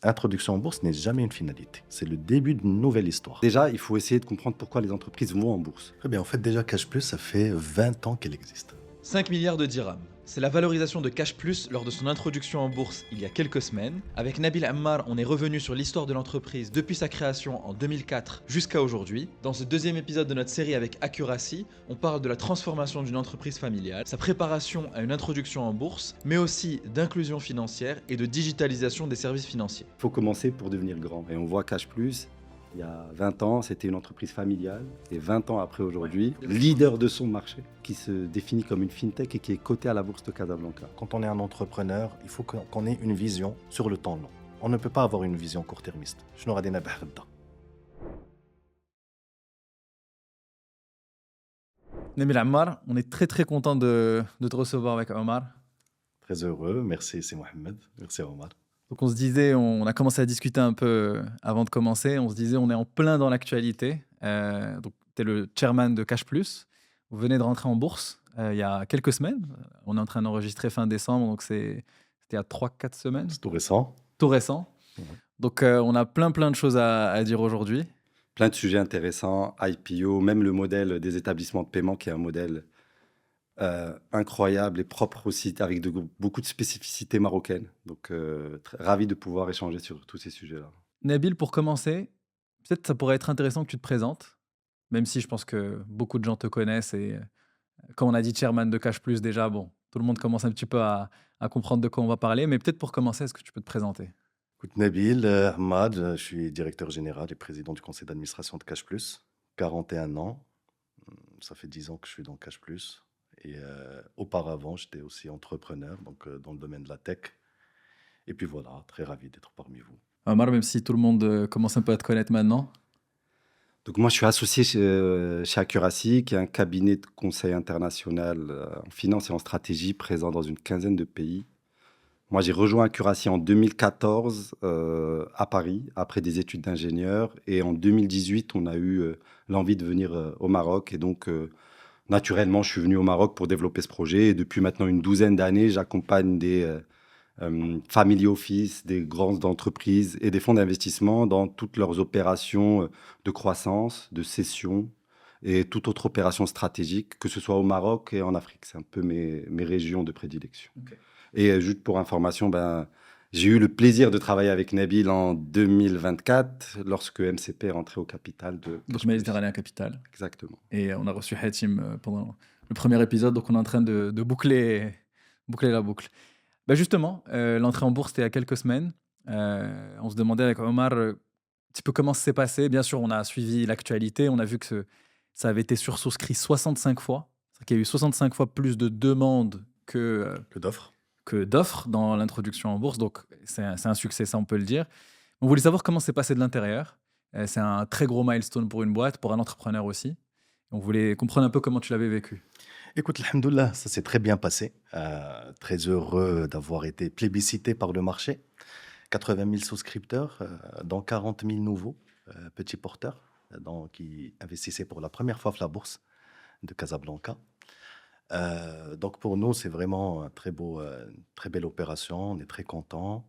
introduction en bourse n'est jamais une finalité. C'est le début d'une nouvelle histoire. Déjà, il faut essayer de comprendre pourquoi les entreprises vont en bourse. Très bien, en fait, déjà, Cash Plus, ça fait 20 ans qu'elle existe. 5 milliards de dirhams. C'est la valorisation de Cash Plus lors de son introduction en bourse il y a quelques semaines. Avec Nabil Ammar, on est revenu sur l'histoire de l'entreprise depuis sa création en 2004 jusqu'à aujourd'hui. Dans ce deuxième épisode de notre série avec Accuracy, on parle de la transformation d'une entreprise familiale, sa préparation à une introduction en bourse, mais aussi d'inclusion financière et de digitalisation des services financiers. Il faut commencer pour devenir grand. Et on voit Cash Plus, il y a 20 ans, c'était une entreprise familiale. Et 20 ans après aujourd'hui, leader de son marché, qui se définit comme une fintech et qui est cotée à la bourse de Casablanca. Quand on est un entrepreneur, il faut qu'on ait une vision sur le temps long. On ne peut pas avoir une vision court-termiste. شنو غادي نربح غدا. Nabil Ammar, on est très content de te recevoir avec Omar. Très heureux, merci, c'est Mohamed. Merci Omar. Donc on se disait, on a commencé à discuter un peu avant de commencer, on se disait on est en plein dans l'actualité. Donc tu es le chairman de Cash Plus, vous venez de rentrer en bourse il y a quelques semaines. On est en train d'enregistrer fin décembre, donc c'était il y a 3-4 semaines, C'est tout récent. tout récent. Ouais. Donc on a plein de choses à dire aujourd'hui. Plein de sujets intéressants, IPO, même le modèle des établissements de paiement qui est un modèle incroyable et propre aussi, avec beaucoup de spécificités marocaines. Donc, ravi de pouvoir échanger sur tous ces sujets-là. Nabil, pour commencer, peut-être ça pourrait être intéressant que tu te présentes, même si je pense que beaucoup de gens te connaissent et comme on a dit chairman de Cash Plus déjà, bon, tout le monde commence un petit peu à comprendre de quoi on va parler, mais peut-être pour commencer, est-ce que tu peux te présenter? Écoute, Nabil Ahmad, je suis directeur général et président du conseil d'administration de Cash Plus. 41 ans, ça fait 10 ans que je suis dans Cash Plus. Et auparavant, j'étais aussi entrepreneur, donc dans le domaine de la tech. Et puis voilà, très ravi d'être parmi vous. Omar, même si tout le monde commence un peu à te connaître maintenant. Donc, moi, je suis associé chez Accuracy, qui est un cabinet de conseil international en finance et en stratégie présent dans une quinzaine de pays. Moi, j'ai rejoint Accuracy en 2014 à Paris, après des études d'ingénieur. Et en 2018, on a eu l'envie de venir au Maroc. Et donc, naturellement, je suis venu au Maroc pour développer ce projet. Et depuis maintenant une douzaine d'années, j'accompagne des family office, des grandes entreprises et des fonds d'investissement dans toutes leurs opérations de croissance, de cession et toute autre opération stratégique, que ce soit au Maroc et en Afrique. C'est un peu mes régions de prédilection. Ok. Et juste pour information, j'ai eu le plaisir de travailler avec Nabil en 2024 lorsque MCP est rentré au capital de Donc Méditerranée Capital. Exactement. Et on a reçu Hatim pendant le premier épisode, donc on est en train de boucler la boucle. Bah justement, l'entrée en bourse, c'était il y a quelques semaines. On se demandait avec Omar un petit peu comment ça s'est passé. Bien sûr, on a suivi l'actualité. On a vu que ça avait été sursouscrit 65 fois. C'est-à-dire qu'il y a eu 65 fois plus de demandes Que d'offres. que d'offres dans l'introduction en bourse. Donc, c'est un succès, ça, on peut le dire. On voulait savoir comment c'est passé de l'intérieur. C'est un très gros milestone pour une boîte, pour un entrepreneur aussi. On voulait comprendre un peu comment tu l'avais vécu. Écoute, alhamdoulilah, ça s'est très bien passé. Très heureux d'avoir été plébiscité par le marché. 80 000 souscripteurs, dont 40 000 nouveaux petits porteurs qui investissaient pour la première fois la bourse de Casablanca. Donc pour nous, c'est vraiment un très belle opération. On est très contents.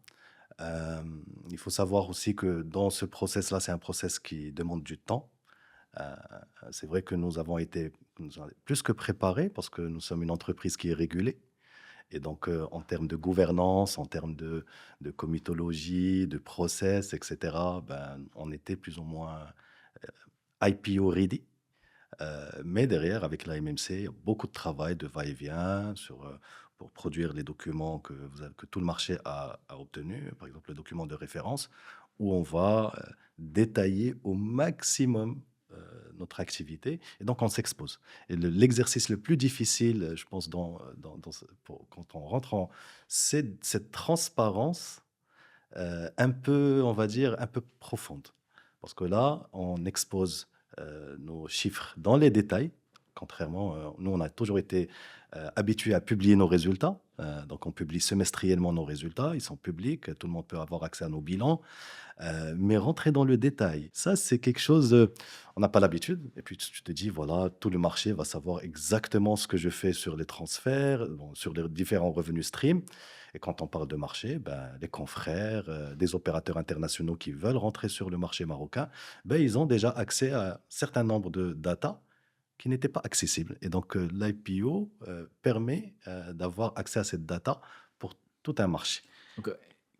Il faut savoir aussi que dans ce process-là, c'est un process qui demande du temps. Euh, c'est vrai que nous avons plus que préparés parce que nous sommes une entreprise qui est régulée. Et donc, en termes de gouvernance, en termes de comitologie, de process, etc., on était plus ou moins IPO ready. Mais derrière, avec la MMC, il y a beaucoup de travail, de va-et-vient pour produire les documents que tout le marché a obtenus, par exemple le document de référence, où on va détailler au maximum notre activité. Et donc, on s'expose. Et l'exercice le plus difficile, je pense, quand on rentre c'est cette transparence un peu, on va dire, un peu profonde. Parce que là, on expose nos chiffres dans les détails. Contrairement, nous, on a toujours été habitués à publier nos résultats. Donc, on publie semestriellement nos résultats. Ils sont publics. Tout le monde peut avoir accès à nos bilans. Mais rentrer dans le détail, ça, c'est quelque chose, on n'a pas l'habitude. Et puis, tu te dis, voilà, tout le marché va savoir exactement ce que je fais sur les transferts, bon, sur les différents revenus stream. Et quand on parle de marché, ben, les confrères, des opérateurs internationaux qui veulent rentrer sur le marché marocain, ben, ils ont déjà accès à un certain nombre de data qui n'étaient pas accessibles. Et donc, l'IPO permet d'avoir accès à cette data pour tout un marché. Donc,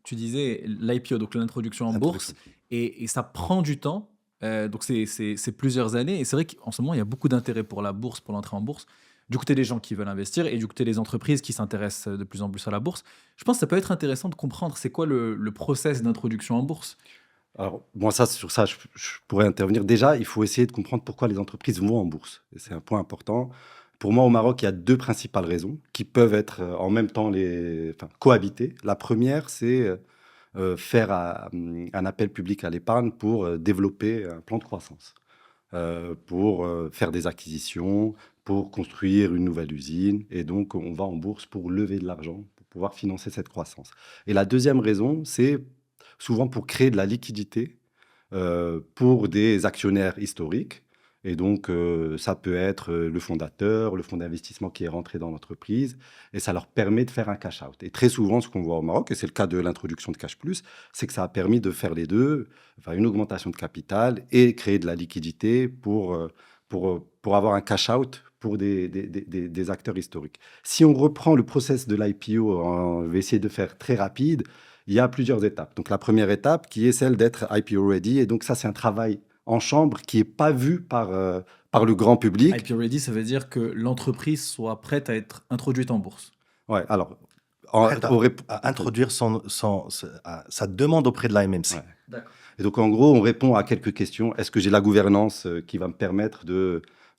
tu disais l'IPO, donc l'introduction en bourse, Introduction. et ça prend du temps. Donc, c'est plusieurs années. Et c'est vrai qu'en ce moment, il y a beaucoup d'intérêt pour la bourse, pour l'entrée en bourse. Du côté des gens qui veulent investir et du côté des entreprises qui s'intéressent de plus en plus à la bourse. Je pense que ça peut être intéressant de comprendre c'est quoi le process d'introduction en bourse. Alors, moi, sur ça, je pourrais intervenir. Déjà, il faut essayer de comprendre pourquoi les entreprises vont en bourse. Et c'est un point important. Pour moi, au Maroc, il y a deux principales raisons qui peuvent être en même temps cohabiter. La première, c'est faire un appel public à l'épargne pour développer un plan de croissance, pour faire des acquisitions, pour construire une nouvelle usine. Et donc, on va en bourse pour lever de l'argent, pour pouvoir financer cette croissance. Et la deuxième raison, c'est souvent pour créer de la liquidité pour des actionnaires historiques. Et donc, ça peut être le fondateur, le fonds d'investissement qui est rentré dans l'entreprise, et ça leur permet de faire un cash-out. Et très souvent, ce qu'on voit au Maroc, et c'est le cas de l'introduction de Cash Plus, c'est que ça a permis de faire les deux, enfin, une augmentation de capital et créer de la liquidité pour avoir un cash-out pour des acteurs historiques. Si on reprend le process de l'IPO, on va essayer de faire très rapide, il y a plusieurs étapes. Donc, la première étape qui est celle d'être IPO ready. Et donc, ça, c'est un travail en chambre qui n'est pas vu par le grand public. IPO ready, ça veut dire que l'entreprise soit prête à être introduite en bourse. Ouais, alors, Prête à introduire sa demande auprès de l'AMMC. Ouais. D'accord. Et donc, en gros, on répond à quelques questions. Est-ce que j'ai la gouvernance qui va me permettre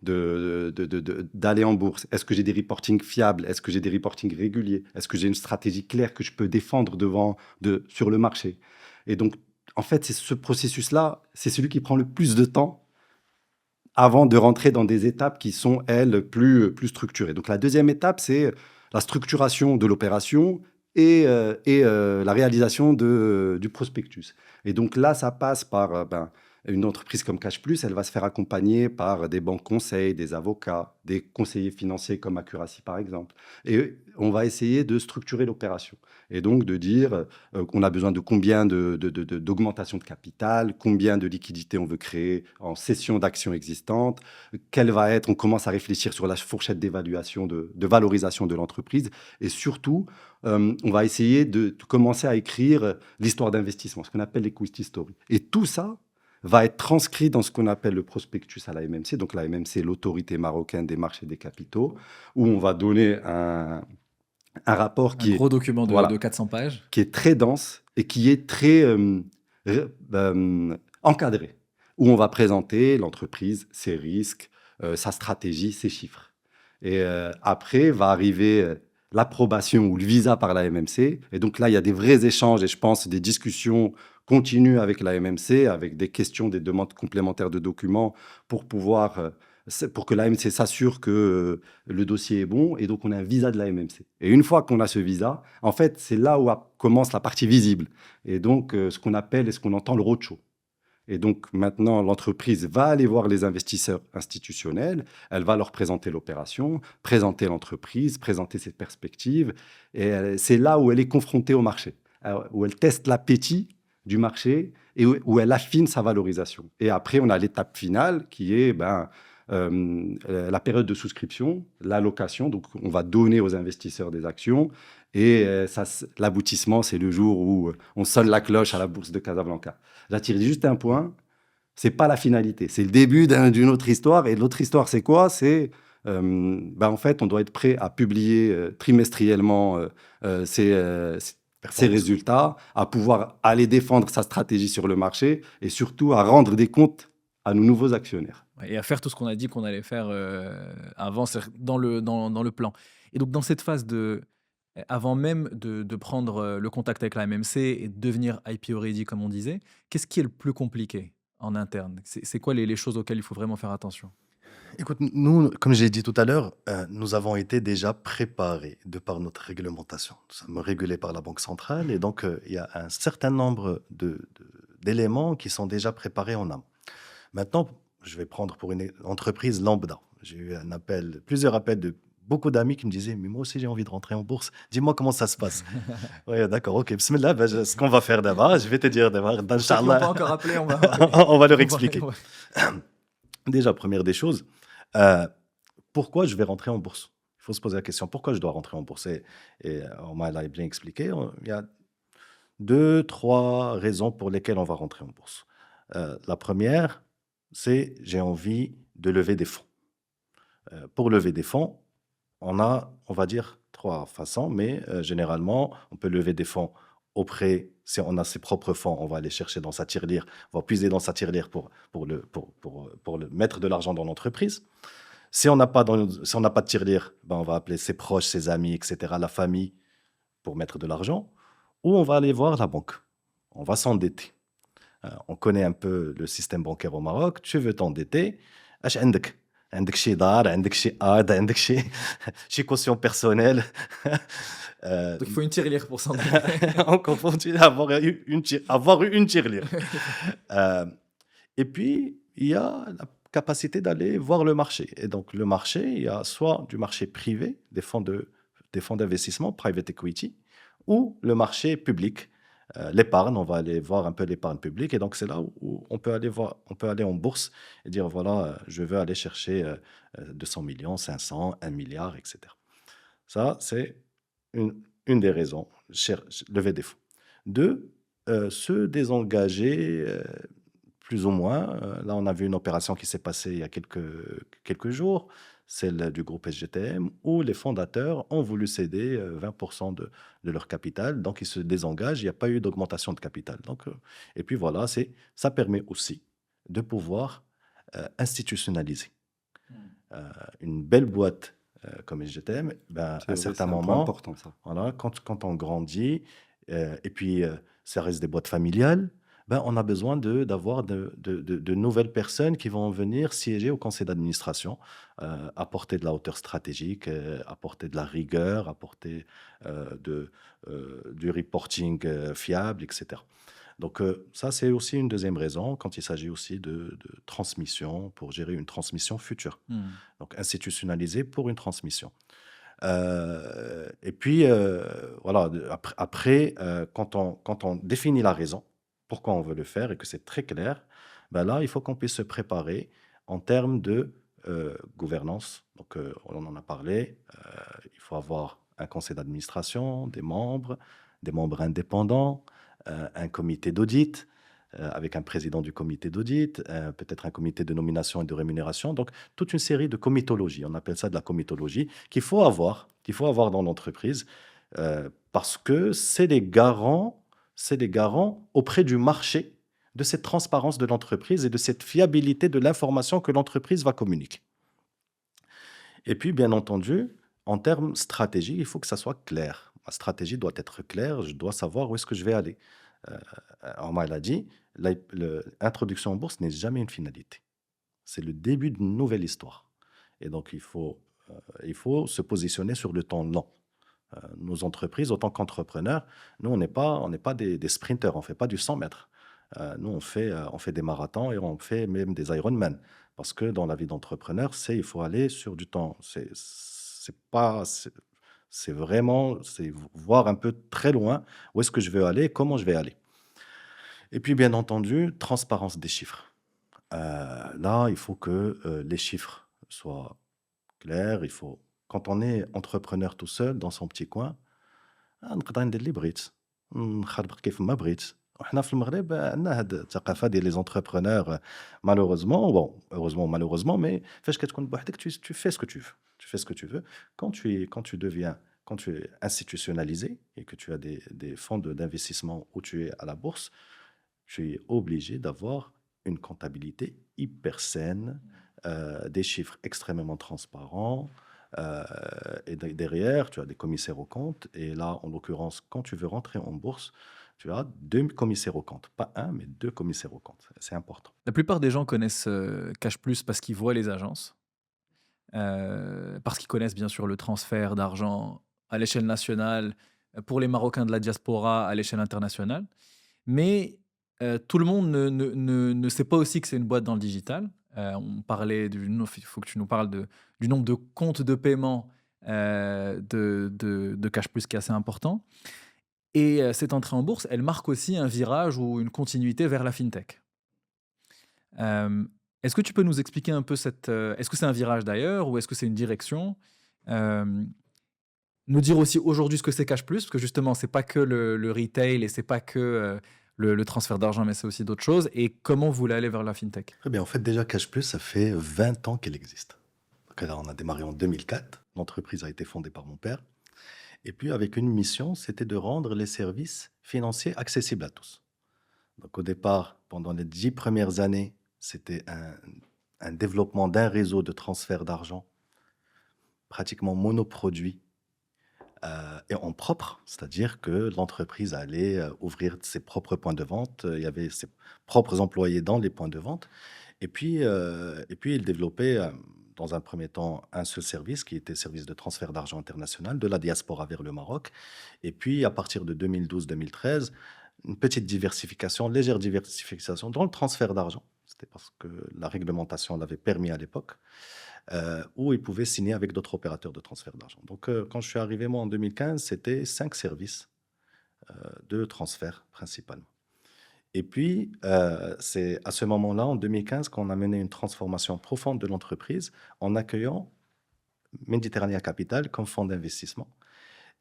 d'aller en bourse? Est-ce que j'ai des reportings fiables? Est-ce que j'ai des reportings réguliers? Est-ce que j'ai une stratégie claire que je peux défendre sur le marché? Et donc, en fait, c'est ce processus-là, c'est celui qui prend le plus de temps avant de rentrer dans des étapes qui sont, elles, plus structurées. Donc, la deuxième étape, c'est la structuration de l'opération et la réalisation du prospectus. Et donc là, ça passe par une entreprise comme Cash Plus, elle va se faire accompagner par des banques conseils, des avocats, des conseillers financiers comme Accuracy par exemple. Et on va essayer de structurer l'opération. Et donc de dire qu'on a besoin de combien d'augmentation de capital, combien de liquidités on veut créer en cession d'actions existantes, on commence à réfléchir sur la fourchette d'évaluation, de valorisation de l'entreprise. Et surtout, on va essayer de commencer à écrire l'histoire d'investissement, ce qu'on appelle l'equity story. Et tout ça va être transcrit dans ce qu'on appelle le prospectus à l'AMMC. Donc l'AMMC, l'autorité marocaine des marchés des capitaux, où on va donner un rapport Un gros document de 400 pages. qui est très dense et qui est très encadré, où on va présenter l'entreprise, ses risques, sa stratégie, ses chiffres. Et après va arriver l'approbation ou le visa par la MMC. Et donc là, il y a des vrais échanges et je pense des discussions continues avec la MMC, avec des questions, des demandes complémentaires de documents pour que la MMC s'assure que le dossier est bon. Et donc, on a un visa de la MMC. Et une fois qu'on a ce visa, en fait, c'est là où commence la partie visible. Et donc, ce qu'on appelle et ce qu'on entend le roadshow. Et donc, maintenant, l'entreprise va aller voir les investisseurs institutionnels, elle va leur présenter l'opération, présenter l'entreprise, présenter ses perspectives. Et c'est là où elle est confrontée au marché, où elle teste l'appétit du marché et où elle affine sa valorisation. Et après, on a l'étape finale qui est la période de souscription, l'allocation. Donc, on va donner aux investisseurs des actions. Et l'aboutissement, c'est le jour où on sonne la cloche à la bourse de Casablanca. J'attire juste un point, c'est pas la finalité, c'est le début d'une autre histoire. Et l'autre histoire, c'est quoi? C'est en fait, on doit être prêt à publier trimestriellement ses résultats, à pouvoir aller défendre sa stratégie sur le marché et surtout à rendre des comptes à nos nouveaux actionnaires. Et à faire tout ce qu'on a dit qu'on allait faire avant, dans le plan. Et donc, dans cette phase avant même de prendre le contact avec la MMC et de devenir IPO ready, comme on disait, qu'est-ce qui est le plus compliqué en interne? C'est quoi les choses auxquelles il faut vraiment faire attention? Écoute, nous, comme j'ai dit tout à l'heure, nous avons été déjà préparés de par notre réglementation. Nous sommes régulés par la Banque centrale et donc il y a un certain nombre d'éléments qui sont déjà préparés en amont. Maintenant, je vais prendre pour une entreprise lambda. J'ai eu plusieurs appels de beaucoup d'amis qui me disaient, mais moi aussi j'ai envie de rentrer en bourse. Dis-moi comment ça se passe. Oui, d'accord, ok. Bismillah, ben, ce qu'on va faire d'abord, je vais te dire d'abord, Pour ceux qui n'ont pas Inch'Allah, encore appelé, on va, on va leur on va- expliquer. ouais. Déjà, première des choses, euh, pourquoi je vais rentrer en bourse? Il faut se poser la question, pourquoi je dois rentrer en bourse? Et on m'a l'a bien expliqué. Il y a deux, trois raisons pour lesquelles on va rentrer en bourse. La première, c'est j'ai envie de lever des fonds. Pour lever des fonds, on a, on va dire, trois façons, mais généralement, on peut lever des fonds auprès, si on a ses propres fonds, on va aller chercher dans sa tirelire, on va puiser dans sa tirelire pour mettre de l'argent dans l'entreprise. Si on n'a pas, si on n'a pas de tirelire, ben on va appeler ses proches, ses amis, etc., la famille, pour mettre de l'argent, ou on va aller voir la banque. On va s'endetter. On connaît un peu le système bancaire au Maroc. Tu veux t'endetter, اش عندك؟ عندك شي دار، عندك شي ارض، عندك شي شي caution personnelle. Euh, Donc il faut une tirelire pour s'en on continue à avoir une tirelire. Euh, et puis, il y a la capacité d'aller voir le marché. Et donc, le marché, il y a soit du marché privé, des fonds d'investissement, private equity, ou le marché public, l'épargne. On va aller voir un peu l'épargne publique. Et donc, c'est là où on peut aller en bourse et dire, voilà, je veux aller chercher 200 millions, 500, 1 milliard, etc. Ça, c'est une des raisons, lever des fonds. Deux, se désengager plus ou moins. Là, on a vu une opération qui s'est passée il y a quelques jours, celle du groupe SGTM, où les fondateurs ont voulu céder 20% de leur capital. Donc, ils se désengagent. Il n'y a pas eu d'augmentation de capital. Donc, et puis voilà, ça permet aussi de pouvoir institutionnaliser. Une belle boîte comme SGTM, ben, à C'est un vrai, c'est certain un point moment, important, ça. voilà, quand on grandit, et puis ça reste des boîtes familiales, ben, on a besoin d'avoir de nouvelles personnes qui vont venir siéger au conseil d'administration, apporter de la hauteur stratégique, apporter de la rigueur, apporter du reporting fiable, etc. Donc ça, c'est aussi une deuxième raison quand il s'agit aussi de transmission, pour gérer une transmission future. Hmm. Donc institutionnalisé pour une transmission. Et puis, voilà, après, quand on définit la raison, pourquoi on veut le faire et que c'est très clair, ben là, il faut qu'on puisse se préparer en termes de gouvernance. Donc, on en a parlé. Il faut avoir un conseil d'administration, des membres indépendants, un comité d'audit avec un président du comité d'audit, peut-être un comité de nomination et de rémunération. Donc, toute une série de comitologies. On appelle ça de la comitologie qu'il faut avoir dans l'entreprise parce que c'est les garants auprès du marché de cette transparence de l'entreprise et de cette fiabilité de l'information que l'entreprise va communiquer. Et puis, bien entendu, en termes stratégiques, il faut que ça soit clair. Ma stratégie doit être claire, je dois savoir où est-ce que je vais aller. Omar l'a dit, l'introduction en bourse n'est jamais une finalité. C'est le début d'une nouvelle histoire. Et donc, il faut se positionner sur le temps long. Nos entreprises, autant qu'entrepreneurs, nous, on n'est pas des sprinters, on ne fait pas du 100 mètres. Nous, on fait des marathons et on fait même des Ironman. Parce que dans la vie d'entrepreneur, il faut aller sur du temps. C'est vraiment, c'est voir un peu très loin où est-ce que je veux aller, comment je vais aller. Et puis, bien entendu, transparence des chiffres. Là, il faut que les chiffres soient clairs. Quand on est entrepreneur tout seul dans son petit coin, نقدر ندير اللي بغيت نخربق كيف ما بغيت. وحنا في المغرب عندنا هاد الثقافه ديال les entrepreneurs malheureusement bon heureusement ou malheureusement mais فاش كتكون بوحدك tu fais ce que tu veux. Tu fais ce que tu veux. Quand tu es institutionnalisé et que tu as des fonds d'investissement où tu es à la bourse, tu es obligé d'avoir une comptabilité hyper saine, des chiffres extrêmement transparents. Et derrière, tu as des commissaires aux comptes. Et là, en l'occurrence, quand tu veux rentrer en bourse, tu as deux commissaires aux comptes. Pas un, mais deux commissaires aux comptes. C'est important. La plupart des gens connaissent Cash Plus parce qu'ils voient les agences, parce qu'ils connaissent bien sûr le transfert d'argent à l'échelle nationale pour les Marocains de la diaspora à l'échelle internationale. Mais tout le monde ne sait pas aussi que c'est une boîte dans le digital. Il faut que tu nous parles du nombre de comptes de paiement de Cash Plus qui est assez important. Et cette entrée en bourse, elle marque aussi un virage ou une continuité vers la fintech. Euh, Est-ce que tu peux nous expliquer un peu est-ce que c'est un virage d'ailleurs ou est-ce que c'est une direction? Euh, Nous dire aussi aujourd'hui ce que c'est Cash Plus, parce que justement, c'est pas que le retail et c'est pas que le transfert d'argent, mais c'est aussi d'autres choses. Et comment vous voulez aller vers la fintech? Très bien. En fait, déjà, Cash Plus, ça fait 20 ans qu'elle existe. Donc là, on a démarré en 2004. L'entreprise a été fondée par mon père. Et puis, avec une mission, c'était de rendre les services financiers accessibles à tous. Donc, au départ, pendant les 10 premières années, c'était un développement d'un réseau de transfert d'argent pratiquement monoproduit et en propre, c'est-à-dire que l'entreprise allait ouvrir ses propres points de vente, il y avait ses propres employés dans les points de vente, et puis il développait dans un premier temps un seul service qui était service de transfert d'argent international de la diaspora vers le Maroc, et puis à partir de 2012-2013, une petite diversification, légère diversification dans le transfert d'argent. C'était parce que la réglementation l'avait permis à l'époque où ils pouvaient signer avec d'autres opérateurs de transfert d'argent. Donc, quand je suis arrivé, moi, en 2015, c'était 5 services de transfert principalement. Et puis, c'est à ce moment-là, en 2015, qu'on a mené une transformation profonde de l'entreprise en accueillant Méditerranée Capital comme fonds d'investissement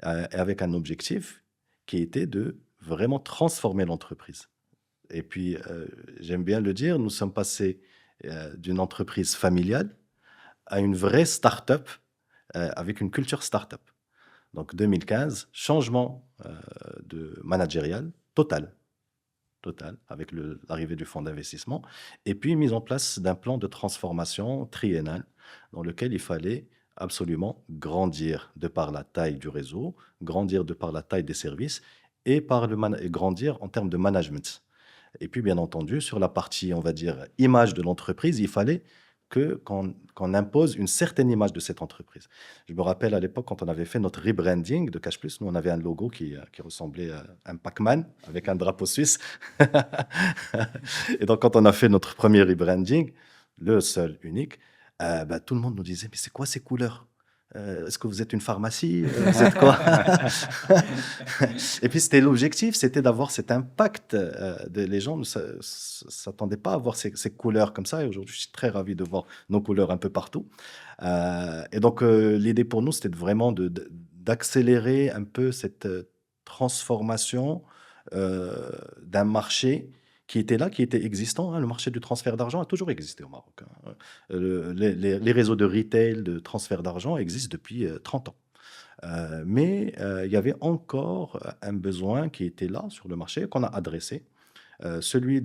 et avec un objectif qui était de vraiment transformer l'entreprise. Et puis, j'aime bien le dire, nous sommes passés d'une entreprise familiale à une vraie start-up avec une culture start-up. Donc 2015, changement de managérial total, total, avec l'arrivée du fonds d'investissement, et puis mise en place d'un plan de transformation triennal dans lequel il fallait absolument grandir de par la taille du réseau, grandir de par la taille des services et et grandir en termes de management. Et puis, bien entendu, sur la partie, on va dire, image de l'entreprise, il fallait qu'on impose une certaine image de cette entreprise. Je me rappelle à l'époque, quand on avait fait notre rebranding de Cash Plus, nous, on avait un logo qui ressemblait à un Pac-Man avec un drapeau suisse. Et donc, quand on a fait notre premier rebranding, le seul, unique, bah, tout le monde nous disait, mais c'est quoi ces couleurs? Est-ce que vous êtes une pharmacie? Vous êtes quoi? Et puis c'était l'objectif, c'était d'avoir cet impact. Les gens ne s'attendaient pas à voir ces couleurs comme ça. Et aujourd'hui, je suis très ravi de voir nos couleurs un peu partout. Et donc, l'idée pour nous, c'était vraiment d'accélérer un peu cette transformation d'un marché qui était là, qui était existant, hein. Le marché du transfert d'argent a toujours existé au Maroc, hein. Les réseaux de retail, de transfert d'argent existent depuis 30 ans. Mais il y avait encore un besoin qui était là sur le marché, qu'on a adressé, celui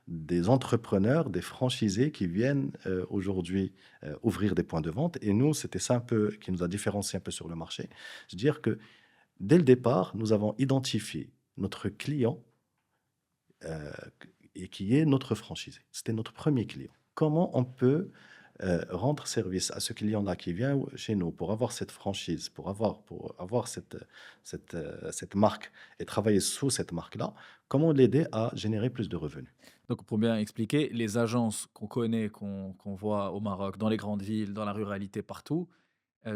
des entrepreneurs, des franchisés qui viennent aujourd'hui ouvrir des points de vente. Et nous, c'était ça un peu qui nous a différencié un peu sur le marché. C'est-à-dire que dès le départ, nous avons identifié notre client euh, et qui est notre franchisé. C'était notre premier client. Comment on peut rendre service à ce client-là qui vient chez nous pour avoir cette franchise, pour avoir cette marque et travailler sous cette marque-là, comment l'aider à générer plus de revenus? Donc, pour bien expliquer, les agences qu'on connaît, qu'on voit au Maroc, dans les grandes villes, dans la ruralité, partout,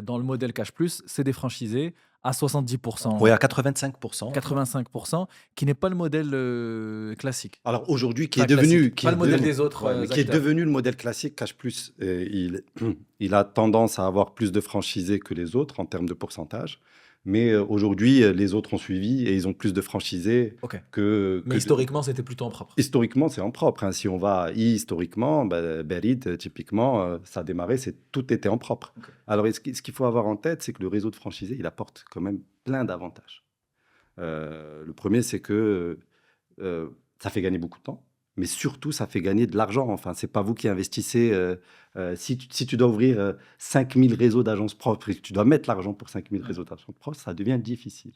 dans le modèle Cash Plus, c'est des franchisés à Oui, 70%, à 85%. 85%, qui n'est pas le modèle classique. Alors aujourd'hui, Enfin, classique, pas le modèle des autres ouais, mais qui est acteurs. devenu le modèle classique, Cash Plus, il a tendance à avoir plus de franchisés que les autres en termes de pourcentage. Mais aujourd'hui, les autres ont suivi et ils ont plus de franchisés Ok. que Mais historiquement, c'était plutôt en propre. Historiquement, c'est en propre, hein. Si on va historiquement, bah, Berit, typiquement, ça a démarré, tout était en propre. Ok. Alors, ce qu'il faut avoir en tête, c'est que le réseau de franchisés, il apporte quand même plein d'avantages. Le premier, c'est que ça fait gagner beaucoup de temps, mais surtout, ça fait gagner de l'argent. Enfin, c'est pas vous qui investissez. Si tu dois ouvrir 5000 réseaux d'agences propres et que tu dois mettre l'argent pour 5000 réseaux d'agences propres, ça devient difficile.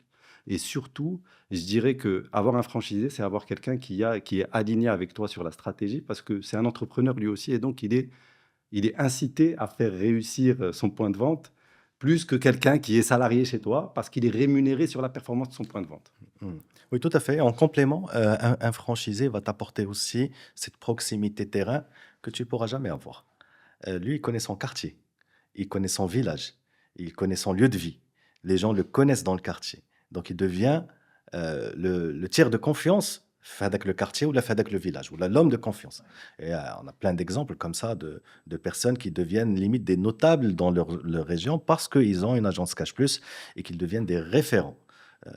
Et surtout, je dirais que avoir un franchisé, c'est avoir quelqu'un qui est aligné avec toi sur la stratégie, parce que c'est un entrepreneur lui aussi, et donc il est incité à faire réussir son point de vente plus que quelqu'un qui est salarié chez toi, parce qu'il est rémunéré sur la performance de son point de vente. Oui, tout à fait. En complément, un franchisé va t'apporter aussi cette proximité terrain que tu ne pourras jamais avoir. Lui, il connaît son quartier, il connaît son village, il connaît son lieu de vie. Les gens le connaissent dans le quartier. Donc, il devient le tiers de confiance avec le quartier ou avec le village, ou l'homme de confiance. Et on a plein d'exemples comme ça de personnes qui deviennent limite des notables dans leur région parce qu'ils ont une agence Cash Plus et qu'ils deviennent des référents. Euh,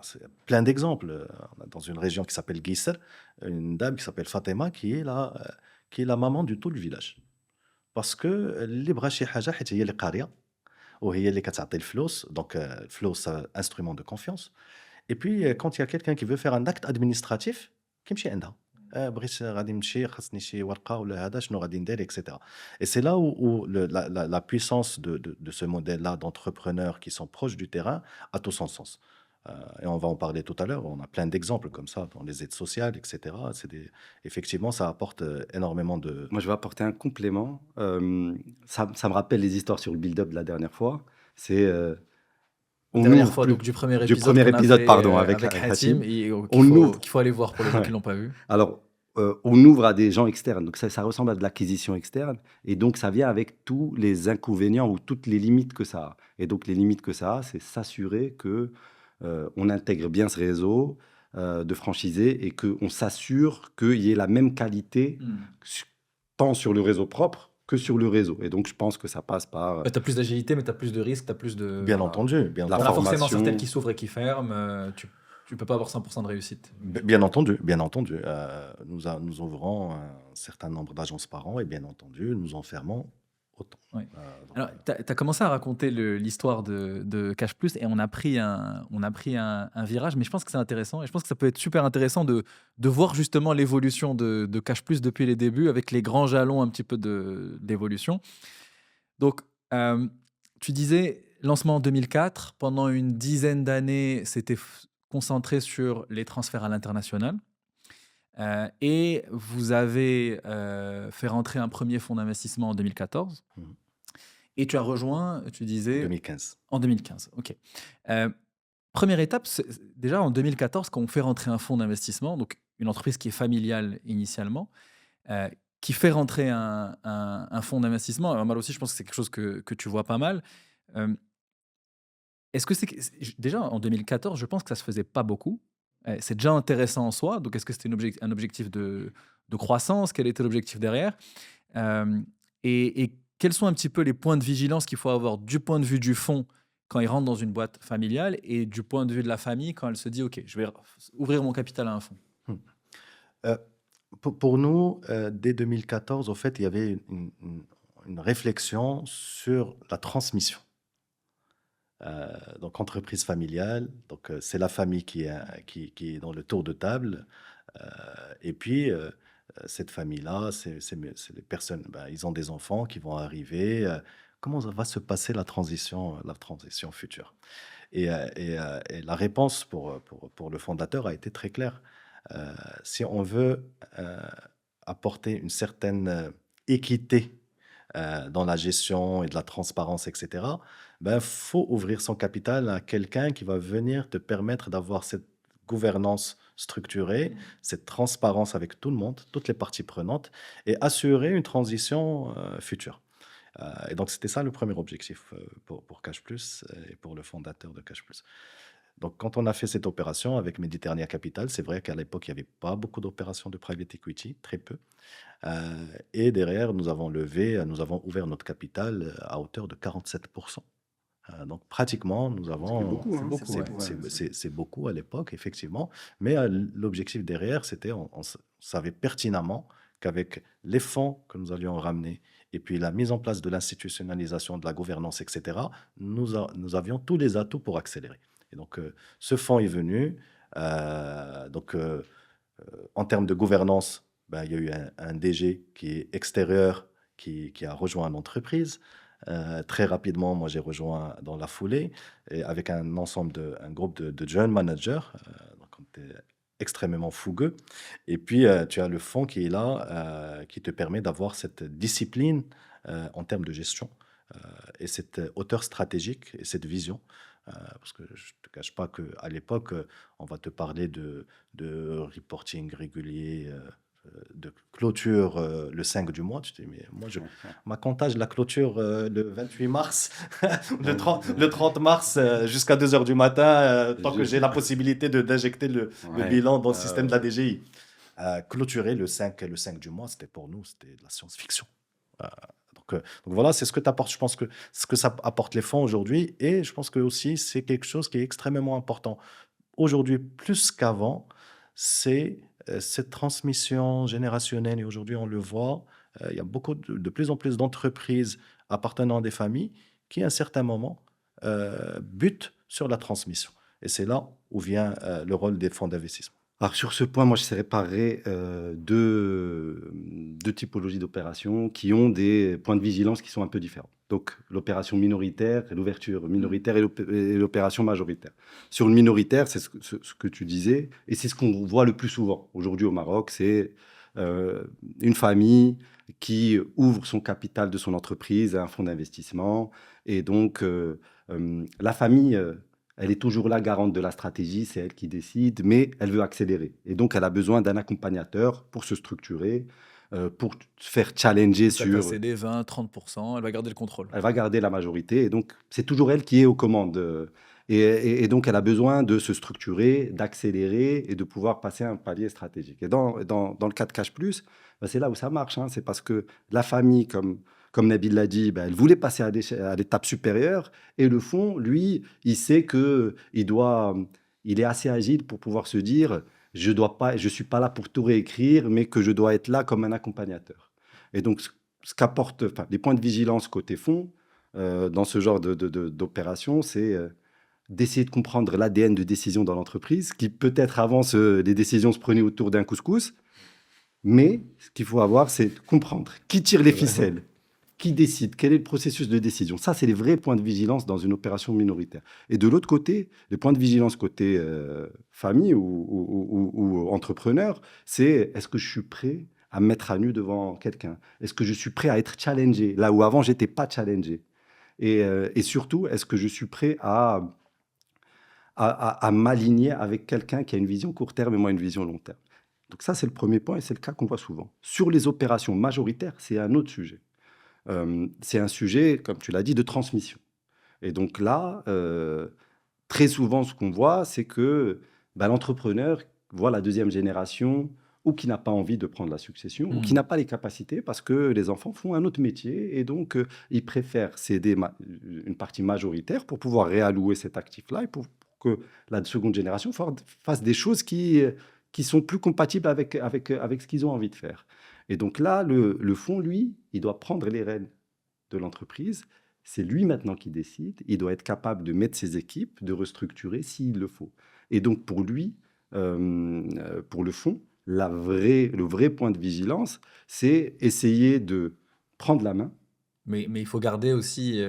c'est plein d'exemples. On a dans une région qui s'appelle Guisser, une dame qui s'appelle Fatima qui est la maman du tout le village. parce que اللي بغى شي حاجه حيت هي اللي قاريه وهي اللي كتعطي الفلوس دونك الفلوس instrument de confiance. Et puis quand il y a quelqu'un qui veut faire un acte administratif كيمشي عندها بغيت غادي نمشي خاصني شي ورقه ولا هذا شنو غادي ندير etc. Et c'est là où la puissance de ce modèle là d'entrepreneurs qui sont proches du terrain a tout son sens. Et on va en parler tout à l'heure, on a plein d'exemples comme ça dans les aides sociales, etc. Effectivement, ça apporte énormément de... Moi, je vais apporter un complément. Ça me rappelle les histoires sur le build-up de la dernière fois. C'est on Dernière ouvre fois, plus- donc du premier du épisode premier qu'on a épisode, fait, pardon, avec Hatim, Hatim. et On ouvre. qu'il faut aller voir pour les gens qui l'ont pas vu. Alors, on ouvre à des gens externes. Donc, ça ressemble à de l'acquisition externe. Et donc, ça vient avec tous les inconvénients ou toutes les limites que ça a. Et donc, les limites que ça a, c'est s'assurer que on intègre bien ce réseau de franchisés et qu'on s'assure qu'il y ait la même qualité tant sur le réseau propre que sur le réseau. Et donc, je pense que ça passe par Tu as plus d'agilité, mais tu as plus de risques, tu as plus de... Bien entendu, bien La T'en as forcément formation. certaines qui s'ouvrent et qui ferment. Tu peux pas avoir 100% de réussite. Bien entendu, bien entendu. Nous ouvrons un certain nombre d'agences par an et bien entendu, nous en fermons autant. Oui. Donc, Alors, tu as commencé à raconter l'histoire de Cash Plus et on a pris un virage, mais je pense que c'est intéressant et je pense que ça peut être super intéressant de voir justement l'évolution de Cash Plus depuis les débuts avec les grands jalons un petit peu d'évolution. Donc, tu disais lancement en 2004, pendant une dizaine d'années, c'était concentré sur les transferts à l'international. Et vous avez fait rentrer un premier fonds d'investissement en 2014. Mhm. Et tu as rejoint, tu disais... 2015. En 2015, ok. Première étape, déjà en 2014, quand on fait rentrer un fonds d'investissement, donc une entreprise qui est familiale initialement, qui fait rentrer un fonds d'investissement, alors, Mal aussi, je pense que c'est quelque chose que tu vois pas mal. Est-ce que déjà en 2014, je pense que ça se faisait pas beaucoup. C'est déjà intéressant en soi. Donc, est-ce que c'était un objectif de croissance? Quel était l'objectif derrière? Et quels sont un petit peu les points de vigilance qu'il faut avoir du point de vue du fonds quand il rentre dans une boîte familiale et du point de vue de la famille quand elle se dit « Ok, je vais ouvrir mon capital à un fonds ». Pour nous, dès 2014, au fait, il y avait une réflexion sur la transmission. Donc, entreprise familiale, donc c'est la famille qui est dans le tour de table. Et puis, cette famille-là, c'est les personnes, ils ont des enfants qui vont arriver. Comment va se passer la transition future? Et la réponse pour le fondateur a été très claire. Si on veut apporter une certaine équité dans la gestion et de la transparence, etc., faut ouvrir son capital à quelqu'un qui va venir te permettre d'avoir cette gouvernance structurée, cette transparence avec tout le monde, toutes les parties prenantes, et assurer une transition future. Et donc, c'était ça le premier objectif pour Cash Plus et pour le fondateur de Cash Plus. Donc, quand on a fait cette opération avec Mediterranea Capital, c'est vrai qu'à l'époque, il n'y avait pas beaucoup d'opérations de private equity, très peu. Et derrière, nous avons ouvert notre capital à hauteur de 47%. Donc, pratiquement, nous avons... beaucoup, hein. C'est beaucoup à l'époque, effectivement. Mais l'objectif derrière, c'était, on savait pertinemment qu'avec les fonds que nous allions ramener et puis la mise en place de l'institutionnalisation, de la gouvernance, etc., nous avions tous les atouts pour accélérer. Et donc, ce fonds est venu. En termes de gouvernance, il y a eu un DG qui est extérieur, qui a rejoint l'entreprise. Très rapidement, moi, j'ai rejoint dans la foulée, et avec un groupe de jeunes managers. Donc, on était extrêmement fougueux. Et puis, tu as le fonds qui est là, qui te permet d'avoir cette discipline en termes de gestion et cette hauteur stratégique et cette vision. Parce que je ne te cache pas qu'à l'époque, on va te parler de reporting régulier de clôture le 5 du mois. Tu te dis, mais moi, ma comptage, la clôture le 28 mars, le 30 mars jusqu'à 2 heures du matin, tant que j'ai la possibilité d'injecter le Ouais. bilan dans le système de la DGI. Clôturer le 5 du mois, c'était pour nous, c'était de la science-fiction. Euh, donc voilà, c'est ce que t'apportes. Je pense que ce que ça apporte les fonds aujourd'hui, et je pense que aussi c'est quelque chose qui est extrêmement important aujourd'hui plus qu'avant, c'est cette transmission générationnelle. Et aujourd'hui, on le voit, il y a de plus en plus d'entreprises appartenant à des familles qui, à un certain moment, butent sur la transmission. Et c'est là où vient le rôle des fonds d'investissement. Alors sur ce point, moi je séparerais deux typologies d'opérations qui ont des points de vigilance qui sont un peu différents. Donc l'opération minoritaire, l'ouverture minoritaire et l'opération majoritaire. Sur le minoritaire, c'est ce que tu disais, et c'est ce qu'on voit le plus souvent aujourd'hui au Maroc, c'est une famille qui ouvre son capital de son entreprise à un fonds d'investissement, et donc la famille... elle est toujours là, garante de la stratégie, c'est elle qui décide, mais elle veut accélérer. Et donc, elle a besoin d'un accompagnateur pour se structurer, pour se faire challenger Ça sur... va céder 20, 30%, elle va garder le contrôle. Elle va garder la majorité, et donc, c'est toujours elle qui est aux commandes. Et donc, elle a besoin de se structurer, d'accélérer et de pouvoir passer un palier stratégique. Et dans le cas de Cash Plus, ben, c'est là où ça marche. C'est parce que la famille, comme Nabil l'a dit, ben, elle voulait passer à l'étape supérieure. Et le fonds, lui, il sait il est assez agile pour pouvoir se dire, je suis pas là pour tout réécrire, mais que je dois être là comme un accompagnateur. Et donc, ce qu'apporte, enfin, les points de vigilance côté fonds, dans ce genre d'opération, c'est d'essayer de comprendre l'ADN de décision dans l'entreprise, qui peut-être avant, les décisions se prenaient autour d'un couscous, mais ce qu'il faut avoir, c'est de comprendre qui tire les ficelles, qui décide, quel est le processus de décision. Ça, c'est les vrais points de vigilance dans une opération minoritaire. Et de l'autre côté, les points de vigilance côté famille ou entrepreneur, c'est est-ce que je suis prêt à me mettre à nu devant quelqu'un? Est-ce que je suis prêt à être challengé, là où avant, je n'étais pas challengé? Et surtout, est-ce que je suis prêt à m'aligner avec quelqu'un qui a une vision court terme et moi une vision long terme? Donc ça, c'est le premier point et c'est le cas qu'on voit souvent. Sur les opérations majoritaires, c'est un autre sujet. C'est un sujet, comme tu l'as dit, de transmission. Et donc là, très souvent, ce qu'on voit, c'est que l'entrepreneur voit la deuxième génération ou qui n'a pas envie de prendre la succession, ou qui n'a pas les capacités parce que les enfants font un autre métier et donc il préfère céder une partie majoritaire pour pouvoir réallouer cet actif-là et pour que la seconde génération fasse des choses qui sont plus compatibles avec ce qu'ils ont envie de faire. Et donc là, le fonds, lui, il doit prendre les rênes de l'entreprise. C'est lui maintenant qui décide. Il doit être capable de mettre ses équipes, de restructurer s'il le faut. Et donc pour lui, pour le fonds, le vrai point de vigilance, c'est essayer de prendre la main. Mais il faut garder aussi...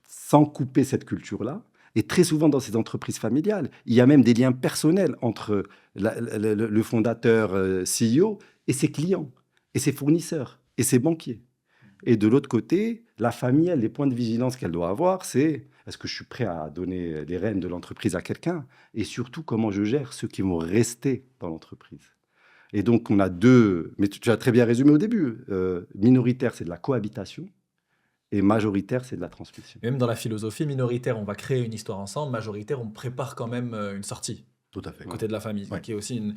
sans couper cette culture-là. Et très souvent, dans ces entreprises familiales, il y a même des liens personnels entre le fondateur CEO et ses clients, et ses fournisseurs, et ses banquiers. Et de l'autre côté, la famille, les points de vigilance qu'elle doit avoir, c'est est-ce que je suis prêt à donner les rênes de l'entreprise à quelqu'un? Et surtout, comment je gère ceux qui vont rester dans l'entreprise? Et donc, on a deux... Mais tu as très bien résumé au début. Minoritaire, c'est de la cohabitation. Et majoritaire, c'est de la transmission. Même dans la philosophie minoritaire, on va créer une histoire ensemble. Majoritaire, on prépare quand même une sortie. Tout à fait. Côté de la famille, Ouais. qui est aussi une...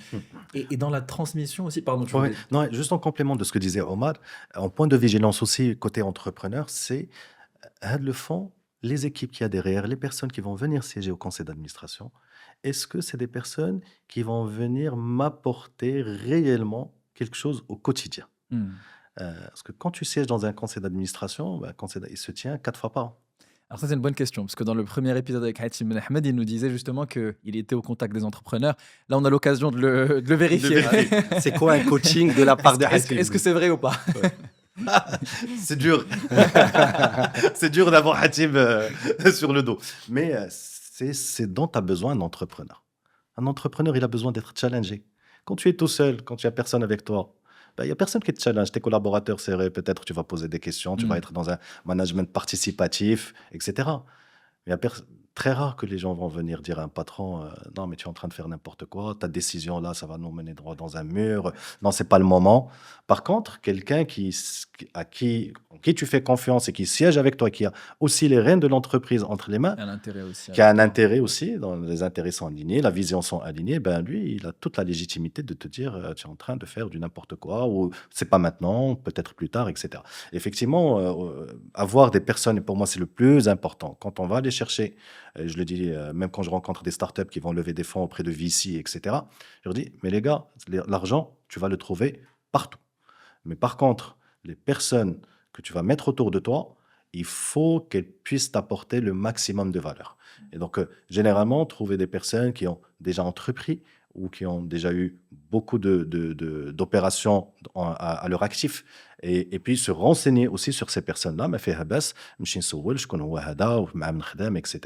Et dans la transmission aussi, pardon, tu Ouais, voulais- non, juste en complément de ce que disait Omar, en point de vigilance aussi côté entrepreneur, c'est le fonds, les équipes qu'il y a derrière, les personnes qui vont venir siéger au conseil d'administration. Est-ce que c'est des personnes qui vont venir m'apporter réellement quelque chose au quotidien? Parce que quand tu sièges dans un conseil d'administration, il se tient 4 fois par an. Alors ça, c'est une bonne question, parce que dans le premier épisode avec Hatim Ben Ahmed, il nous disait justement qu'il était au contact des entrepreneurs. Là, on a l'occasion de le vérifier. C'est quoi un coaching de la part de Est-ce Hatim? est-ce que c'est vrai ou pas? C'est dur. C'est dur d'avoir Hatim sur le dos. Mais c'est dont tu as besoin un entrepreneur. Un entrepreneur, il a besoin d'être challengé. Quand tu es tout seul, quand il n'y a personne avec toi, il n'y a personne qui te challenge. Tes collaborateurs, c'est vrai, peut-être tu vas poser des questions, tu vas être dans un management participatif, etc. Mais très rare que les gens vont venir dire à un patron non, mais tu es en train de faire n'importe quoi, ta décision là, ça va nous mener droit dans un mur. Non, c'est pas le moment. Par contre, quelqu'un en qui tu fais confiance et qui siège avec toi, qui a aussi les rênes de l'entreprise entre les mains, Il y a un intérêt aussi qui a avec un toi. intérêt aussi, dans les intérêts sont alignés, la vision sont alignée, ben lui, il a toute la légitimité de te dire tu es en train de faire du n'importe quoi, ou c'est pas maintenant, peut-être plus tard, etc. Effectivement, avoir des personnes, et pour moi, c'est le plus important. Quand on va aller chercher, je le dis, même quand je rencontre des startups qui vont lever des fonds auprès de VC, etc., je leur dis, mais les gars, l'argent, tu vas le trouver partout. Mais par contre, les personnes que tu vas mettre autour de toi, il faut qu'elles puissent t'apporter le maximum de valeur. Et donc, généralement, trouver des personnes qui ont déjà entrepris ou qui ont déjà eu beaucoup d'opérations à leur actif, et puis se renseigner aussi sur ces personnes-là, ما فيها بس نمشي نسول شكون هو هذا ومع من خدام, etc.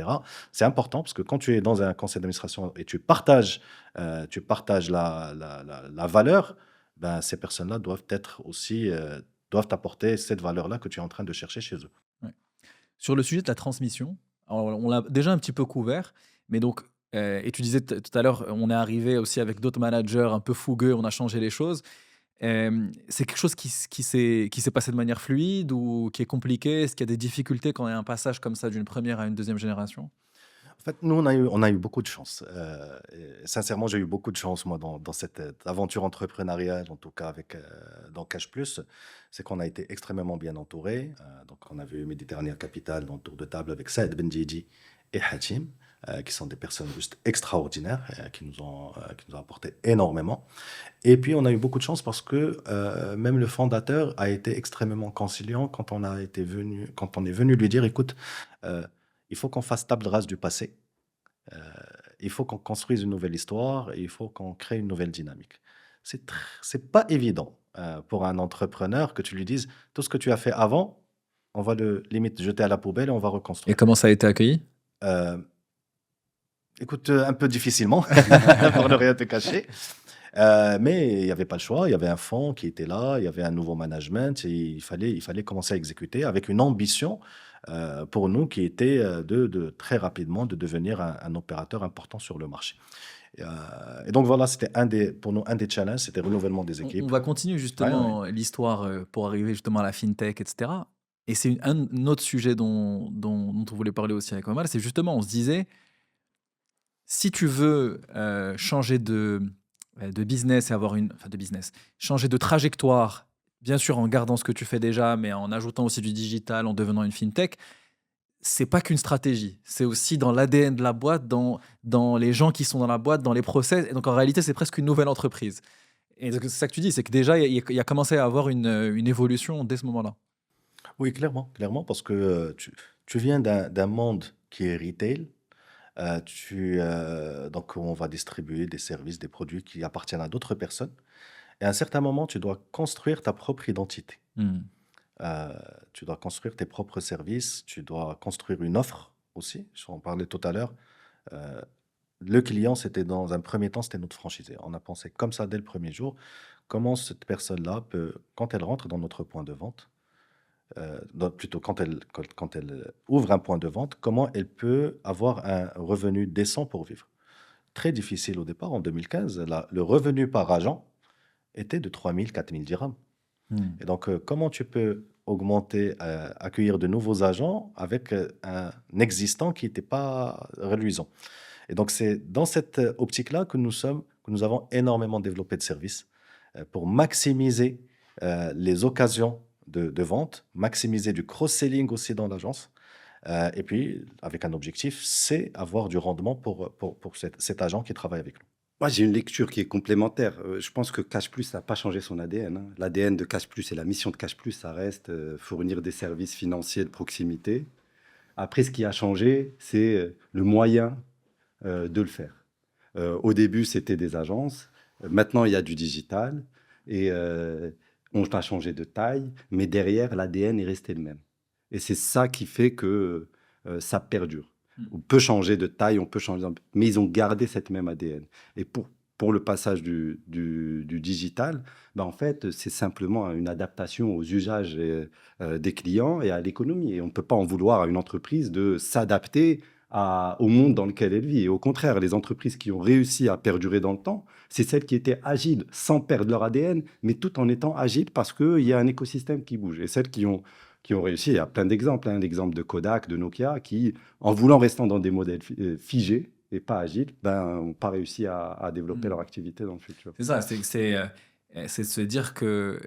C'est important parce que quand tu es dans un conseil d'administration et tu partages la valeur, ben, ces personnes-là doivent être aussi, doivent apporter cette valeur-là que tu es en train de chercher chez eux. Ouais. Sur le sujet de la transmission, alors on l'a déjà un petit peu couvert, mais donc, et tu disais tout à l'heure, on est arrivé aussi avec d'autres managers un peu fougueux, on a changé les choses. C'est quelque chose qui s'est passé de manière fluide ou qui est compliqué? Est-ce qu'il y a des difficultés quand il y a un passage comme ça d'une première à une deuxième génération? En fait, nous, on a eu beaucoup de chance. Et sincèrement, j'ai eu beaucoup de chance, moi, dans cette aventure entrepreneuriale, en tout cas dans Cash Plus. C'est qu'on a été extrêmement bien entouré. Donc, on avait eu Méditerranée Capital dans le tour de table avec Saad Benjidi et Hatim, qui sont des personnes juste extraordinaires, qui nous ont apporté énormément. Et puis, on a eu beaucoup de chance parce que même le fondateur a été extrêmement conciliant quand quand on est venu lui dire, écoute, il faut qu'on fasse table rase du passé. Euh, il faut qu'on construise une nouvelle histoire et il faut qu'on crée une nouvelle dynamique. C'est pas évident pour un entrepreneur que tu lui dises tout ce que tu as fait avant, on va le limite jeter à la poubelle et on va Et reconstruire. comment ça a été accueilli? Euh, Écoute, un peu difficilement, pour ne rien te cacher. Mais il n'y avait pas le choix. Il y avait un fonds qui était là, il y avait un nouveau management et il fallait commencer à exécuter avec une ambition pour nous qui était de très rapidement de devenir un opérateur important sur le marché. Et donc voilà, c'était pour nous un des challenges, c'était le renouvellement des On équipes. va continuer Ouais, ouais. justement l'histoire pour arriver justement à la fintech, etc. Et c'est un autre sujet dont on voulait parler aussi avec Omar, c'est justement, on se disait, si tu veux changer de business et avoir enfin de business, changer de trajectoire, bien sûr en gardant ce que tu fais déjà, mais en ajoutant aussi du digital, en devenant une fintech, c'est pas qu'une stratégie, c'est aussi dans l'ADN de la boîte, dans les gens qui sont dans la boîte, dans les process. Et donc en réalité, c'est presque une nouvelle entreprise. Et donc, c'est ça que tu dis, c'est que déjà, il y a commencé à avoir une évolution dès ce moment-là. Oui, clairement, clairement, parce que tu viens d'un monde qui est retail. Donc, on va distribuer des services, des produits qui appartiennent à d'autres personnes. Et à un certain moment, tu dois construire ta propre identité. Hmm. Euh, Tu dois construire tes propres services, tu dois construire une offre aussi. On parlait tout à l'heure. Euh, le client, c'était dans un premier temps, c'était notre franchisé. On a pensé comme ça dès le premier jour. Comment cette personne-là peut, quand elle rentre dans notre point de vente, plutôt quand elle ouvre un point de vente, comment elle peut avoir un revenu décent pour vivre. Très difficile au départ, en 2015, le revenu par agent était de 3 000, 4 000 dirhams. Hmm. Et donc, comment tu peux augmenter, accueillir de nouveaux agents avec un existant qui n'était pas reluisant. Et donc, c'est dans cette optique-là que nous avons énormément développé de services pour maximiser les occasions de vente, maximiser du cross-selling aussi dans l'agence. Et puis, avec un objectif, c'est avoir du rendement pour cet agent qui travaille avec nous. Moi, j'ai une lecture qui est complémentaire. Je pense que Cash Plus n'a pas changé son ADN, hein. L'ADN de Cash Plus et la mission de Cash Plus, ça reste fournir des services financiers de proximité. Après, ce qui a changé, c'est le moyen de le faire. Au début, c'était des agences. Maintenant, il y a du digital. Et on a changé de taille. Mais derrière, l'ADN est resté le même. Et c'est ça qui fait que ça perdure. On peut changer de taille, on peut changer, mais ils ont gardé cette même ADN. Et pour le passage du digital, ben en fait, c'est simplement une adaptation aux usages des clients et à l'économie. Et on ne peut pas en vouloir à une entreprise de s'adapter au monde dans lequel elle vit. Et au contraire, les entreprises qui ont réussi à perdurer dans le temps, c'est celles qui étaient agiles sans perdre leur ADN, mais tout en étant agiles parce qu'il y a un écosystème qui bouge. Et celles qui ont réussi, il y a plein d'exemples, hein, l'exemple de Kodak, de Nokia, qui, en voulant rester dans des modèles figés et pas agiles, n'ont pas réussi à développer leur activité dans le futur. C'est ça, c'est de se dire que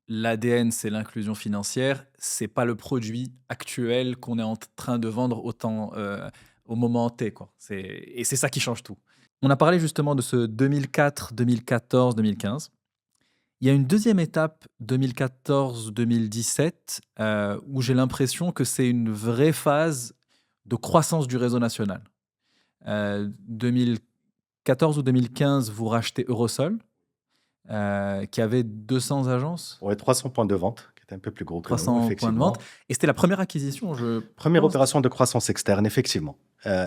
l'ADN, c'est l'inclusion financière, c'est pas le produit actuel qu'on est en train de vendre au moment T, quoi. Et c'est ça qui change tout. On a parlé justement de ce 2004, 2014, 2015. Il y a une deuxième étape, 2014-2017, où j'ai l'impression que c'est une vraie phase de croissance du réseau national. 2014 ou 2015, vous rachetez Eurosol, qui avait 200 agences, Ouais, 300 points de vente, qui étaient un peu plus gros que nous, 300 points de effectivement. vente. Et c'était la première acquisition, Première pense. opération de croissance externe, effectivement.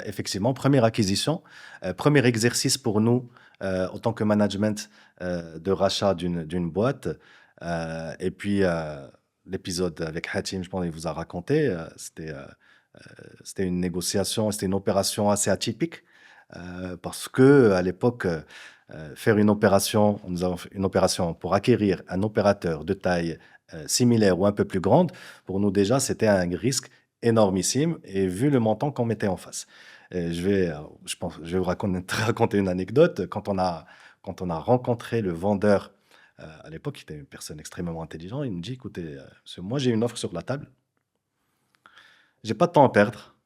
Effectivement, première acquisition, premier exercice pour nous en tant que management de rachat d'une boîte. Et puis, l'épisode avec Hatim, je pense qu'il vous a raconté, c'était une négociation, c'était une opération assez atypique parce que à l'époque, faire une opération, nous avons fait une opération pour acquérir un opérateur de taille similaire ou un peu plus grande, pour nous déjà, c'était un risque énormissime et vu le montant qu'on mettait en face. Je pense, je vais vous raconter une anecdote. Quand on a rencontré le vendeur, à l'époque, qui était une personne extrêmement intelligente, il nous dit, écoutez, monsieur, moi j'ai une offre sur la table, j'ai pas de temps à perdre.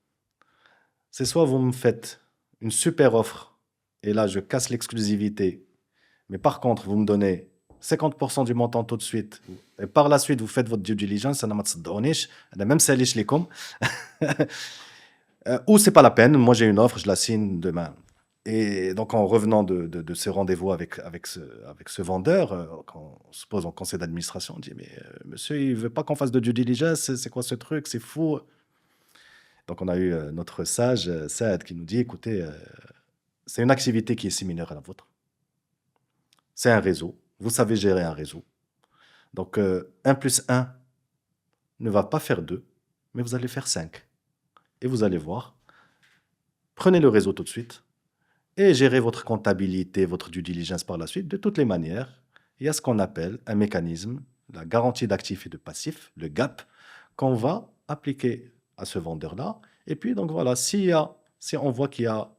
C'est soit vous me faites une super offre et là je casse l'exclusivité, mais par contre vous me donnez 50% du montant tout de suite et par la suite vous faites votre due diligence, ça n'a pas de même ça les comme ou c'est pas la peine, moi j'ai une offre, je la signe demain. Et donc en revenant de ce rendez-vous avec ce vendeur, quand on se pose en conseil d'administration, on dit mais monsieur il veut pas qu'on fasse de due diligence, c'est quoi ce truc, c'est fou. Donc on a eu notre sage Saad qui nous dit écoutez, c'est une activité qui est similaire à la vôtre. C'est un réseau. Vous savez gérer un réseau. Donc 1 plus 1 ne va pas faire 2, mais vous allez faire 5. Et vous allez voir. Prenez le réseau tout de suite et gérez votre comptabilité, votre due diligence par la suite. De toutes les manières, il y a ce qu'on appelle un mécanisme, la garantie d'actifs et de passifs, le GAP, qu'on va appliquer à ce vendeur-là. Et puis, donc voilà, si on voit qu'il y a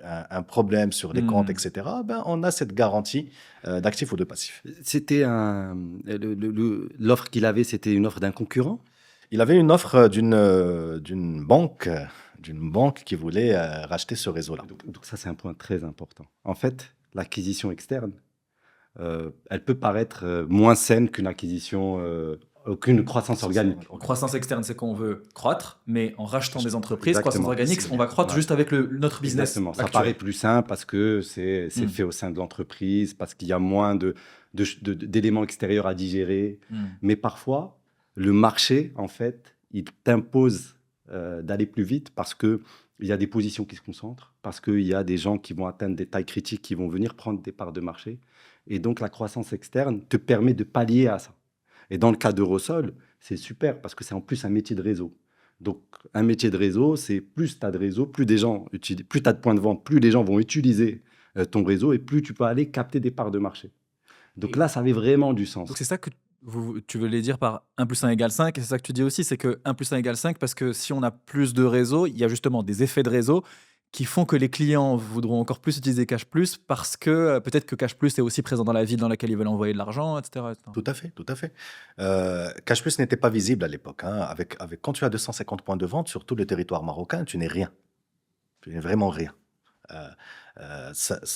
un problème sur les comptes, etc., ben, on a cette garantie d'actifs ou de passifs. C'était l'offre qu'il avait, c'était une offre d'un concurrent? Il avait une offre d'une banque qui voulait racheter ce réseau-là. Donc ça, c'est un point très important. En fait, l'acquisition externe, elle peut paraître moins saine qu'une acquisition, qu'une croissance organique. Croissance externe, c'est qu'on veut croître, mais en rachetant des entreprises, Exactement. croissance organique, on va croître juste avec notre business. Exactement. Ça actuel. paraît plus simple parce que c'est fait au sein de l'entreprise, parce qu'il y a moins d'éléments extérieurs à digérer. Mais parfois, le marché, en fait, il t'impose d'aller plus vite parce qu'il y a des positions qui se concentrent, parce qu'il y a des gens qui vont atteindre des tailles critiques, qui vont venir prendre des parts de marché. Et donc, la croissance externe te permet de pallier à ça. Et dans le cas d'Eurosol, c'est super parce que c'est en plus un métier de réseau. Donc, un métier de réseau, c'est plus tu as de réseau, plus tu as de points de vente, plus les gens vont utiliser ton réseau et plus tu peux aller capter des parts de marché. Donc là, ça avait vraiment du sens. Donc c'est ça que tu voulais dire par 1 plus 1 égale 5, et c'est ça que tu dis aussi, c'est que 1 plus 1 égale 5, parce que si on a plus de réseau, il y a justement des effets de réseau qui font que les clients voudront encore plus utiliser Cash Plus parce que peut-être que Cash Plus est aussi présent dans la ville dans laquelle ils veulent envoyer de l'argent, etc. Tout à fait, tout à fait. Cash Plus n'était pas visible à l'époque. Hein. Quand tu as 250 points de vente sur tout le territoire marocain, tu n'es rien. Tu n'es vraiment rien.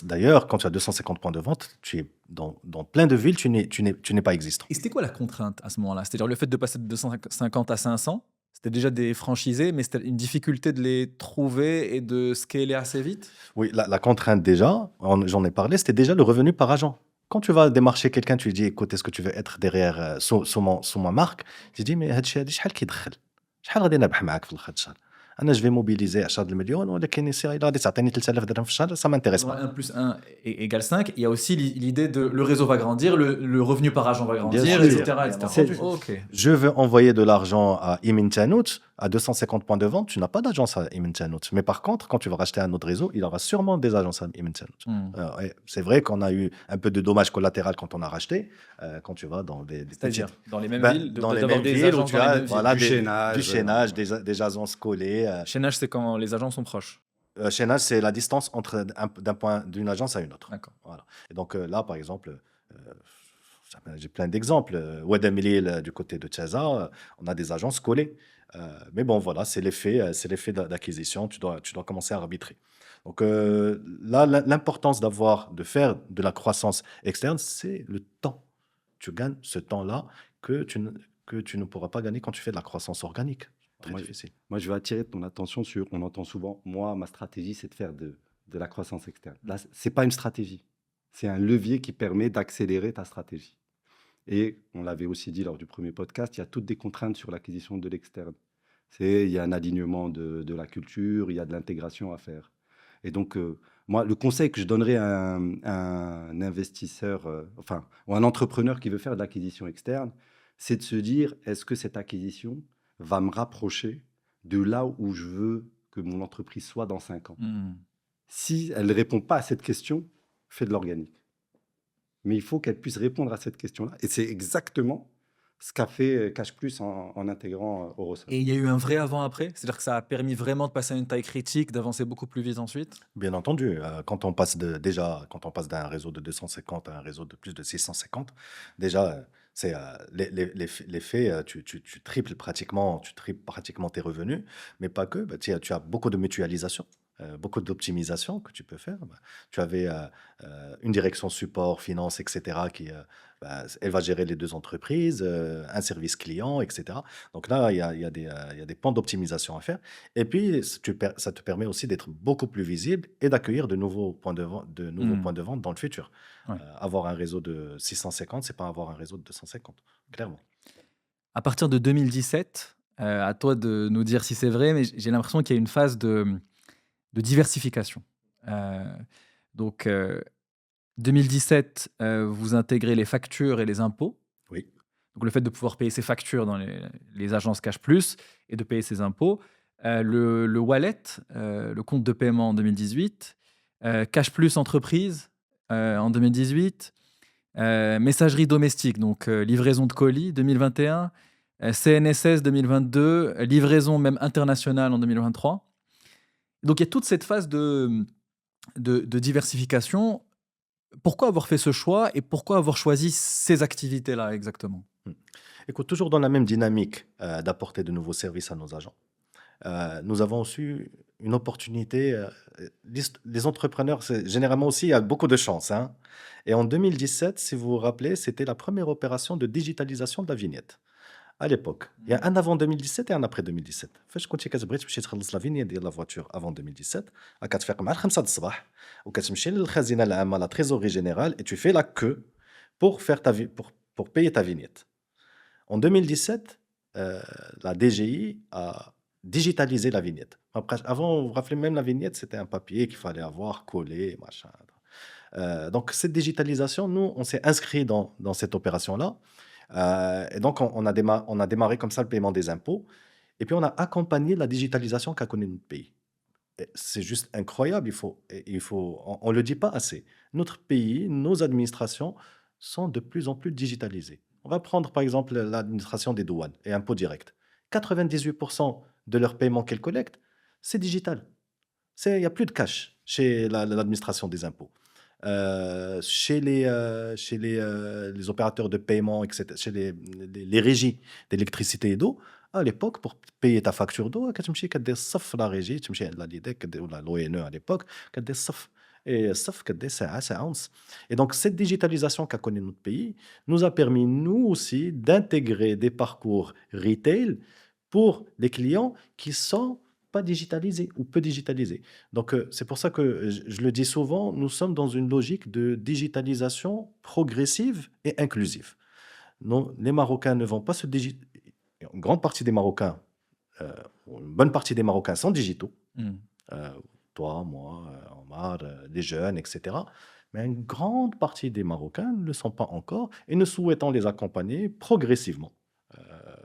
D'ailleurs, quand tu as 250 points de vente, tu es dans plein de villes, tu n'es pas existant. Et c'était quoi la contrainte à ce moment-là? C'est-à-dire le fait de passer de 250 à 500, c'était déjà des franchisés, mais c'était une difficulté de les trouver et de scaler assez vite? Oui, la contrainte déjà, j'en ai parlé, c'était déjà le revenu par agent. Quand tu vas démarcher quelqu'un, tu lui dis, écoute, est-ce que tu veux être derrière sous ma marque? Tu dis, mais شحال كيدخل شحال غادي نربح معاك في الآخر الشهر؟ انا جو في موبيليزي 10 المليون ولكن غادي تعطيني 3000 درهم في الشهر, ça m'intéresse pas. 1 plus 1 égale 5. Il y a aussi l'idée de le réseau va grandir, le revenu par agent va grandir, sûr. etc. Okay. Je veux envoyer de l'argent à Imin Tanout, à 250 points de vente, tu n'as pas d'agence à Ibn Tanout. Mais par contre, quand tu vas racheter un autre réseau, il aura sûrement des agences à Ibn Tanout. Ouais, c'est vrai qu'on a eu un peu de dommages collatéraux quand on a racheté, quand tu vas dans des C'est-à-dire, petites... dans les mêmes Ben, villes, dans les d'avoir mêmes des villes où agences tu dans les as mêmes villes. voilà, Du du chaînage. chaînage, des agences collées. Chaînage, c'est quand les agents sont proches. Chaînage, c'est la distance entre d'une agence à une autre. D'accord. Voilà. Et donc là, par exemple, j'ai plein d'exemples. Oued Emilil, du côté de Tcheza, on a des agences collées. Mais bon, voilà, c'est l'effet d'acquisition. Tu dois commencer à arbitrer. Donc là, l'importance de faire de la croissance externe, c'est le temps. Tu gagnes ce temps-là que tu ne pourras pas gagner quand tu fais de la croissance organique. Très Moi, difficile. je veux attirer ton attention sur, on entend souvent, moi, ma stratégie, c'est de faire de la croissance externe. Là, c'est pas une stratégie. C'est un levier qui permet d'accélérer ta stratégie. Et on l'avait aussi dit lors du premier podcast, il y a toutes des contraintes sur l'acquisition de l'externe. Il y a un alignement de la culture, il y a de l'intégration à faire. Et donc, moi, le conseil que je donnerais à un investisseur, enfin, ou un entrepreneur qui veut faire de l'acquisition externe, c'est de se dire, est-ce que cette acquisition va me rapprocher de là où je veux que mon entreprise soit dans 5 ans? Si elle ne répond pas à cette question, fais de l'organique. Mais il faut qu'elle puisse répondre à cette question-là. Et c'est exactement ce qu'a fait Cash Plus en intégrant Orosol. Et il y a eu un vrai avant-après? C'est-à-dire que ça a permis vraiment de passer à une taille critique, d'avancer beaucoup plus vite ensuite? Bien entendu, quand on passe d'un réseau de 250 à un réseau de plus de 650, déjà, c'est l'effet, tu triples pratiquement tes revenus, mais pas que. Bah, tu as beaucoup de mutualisation, beaucoup d'optimisation que tu peux faire. Bah, tu avais une direction support, finance, etc., elle va gérer les deux entreprises, un service client, etc. Donc là, il y a des pans d'optimisation à faire. Et puis, ça te permet aussi d'être beaucoup plus visible et d'accueillir de nouveaux points de vente dans le futur. Ouais. Avoir un réseau de 650, c'est pas avoir un réseau de 250, clairement. À partir de 2017, à toi de nous dire si c'est vrai, mais j'ai l'impression qu'il y a une phase de diversification. Donc, 2017, vous intégrez les factures et les impôts. Oui, Donc, le fait de pouvoir payer ses factures dans les agences Cash Plus et de payer ses impôts. Le wallet, le compte de paiement en 2018. Cash Plus entreprise en 2018. Messagerie domestique, donc livraison de colis 2021. CNSS 2022. Livraison même internationale en 2023. Donc, il y a toute cette phase de diversification. Pourquoi avoir fait ce choix et pourquoi avoir choisi ces activités-là exactement? écoute, toujours dans la même dynamique d'apporter de nouveaux services à nos agents. Nous avons aussi une opportunité. Les entrepreneurs, généralement aussi, il y a beaucoup de chance, hein. Et en 2017, si vous vous rappelez, c'était la première opération de digitalisation de la vignette. À l'époque, il y a un avant 2017 et un après 2017. فاش كنتي كتبغي تمشي تخلص لا فينيت ديال لا فواتور avant 2017 كتفيق مع 5 د الصباح وكتمشي للخزينه العامه la trésorerie générale et tu fais la queue pour faire pour payer ta vignette. En 2017, la DGI a digitalisé la vignette. Après, avant, vous vous rappelez, même la vignette, c'était un papier qu'il fallait avoir collé, machin. Donc, cette digitalisation, nous, on s'est inscrit dans cette opération-là. Et donc, on a démarré comme ça le paiement des impôts. Et puis, on a accompagné la digitalisation qu'a connue notre pays. Et c'est juste incroyable. On ne le dit pas assez. Notre pays, nos administrations sont de plus en plus digitalisées. On va prendre par exemple l'administration des douanes et impôts directs. 98% de leurs paiements qu'elles collectent, c'est digital. Il n'y a plus de cash chez l'administration des impôts. Chez les opérateurs de paiement, etc., chez les régies d'électricité et d'eau, à l'époque, pour payer ta facture d'eau, tu as la régie, tu as l'ONE à l'époque, tu as et et donc, cette digitalisation qu'a connue notre pays nous a permis, nous aussi, d'intégrer des parcours retail pour les clients qui sont pas digitalisés ou peu digitalisés. Donc, c'est pour ça que je le dis souvent, nous sommes dans une logique de digitalisation progressive et inclusive. Non, les Marocains ne vont pas se digitaliser. Une grande partie des Marocains, une bonne partie des Marocains sont digitaux. Euh, Toi, moi, Omar, les jeunes, etc. Mais une grande partie des Marocains ne le sont pas encore et nous souhaitons les accompagner progressivement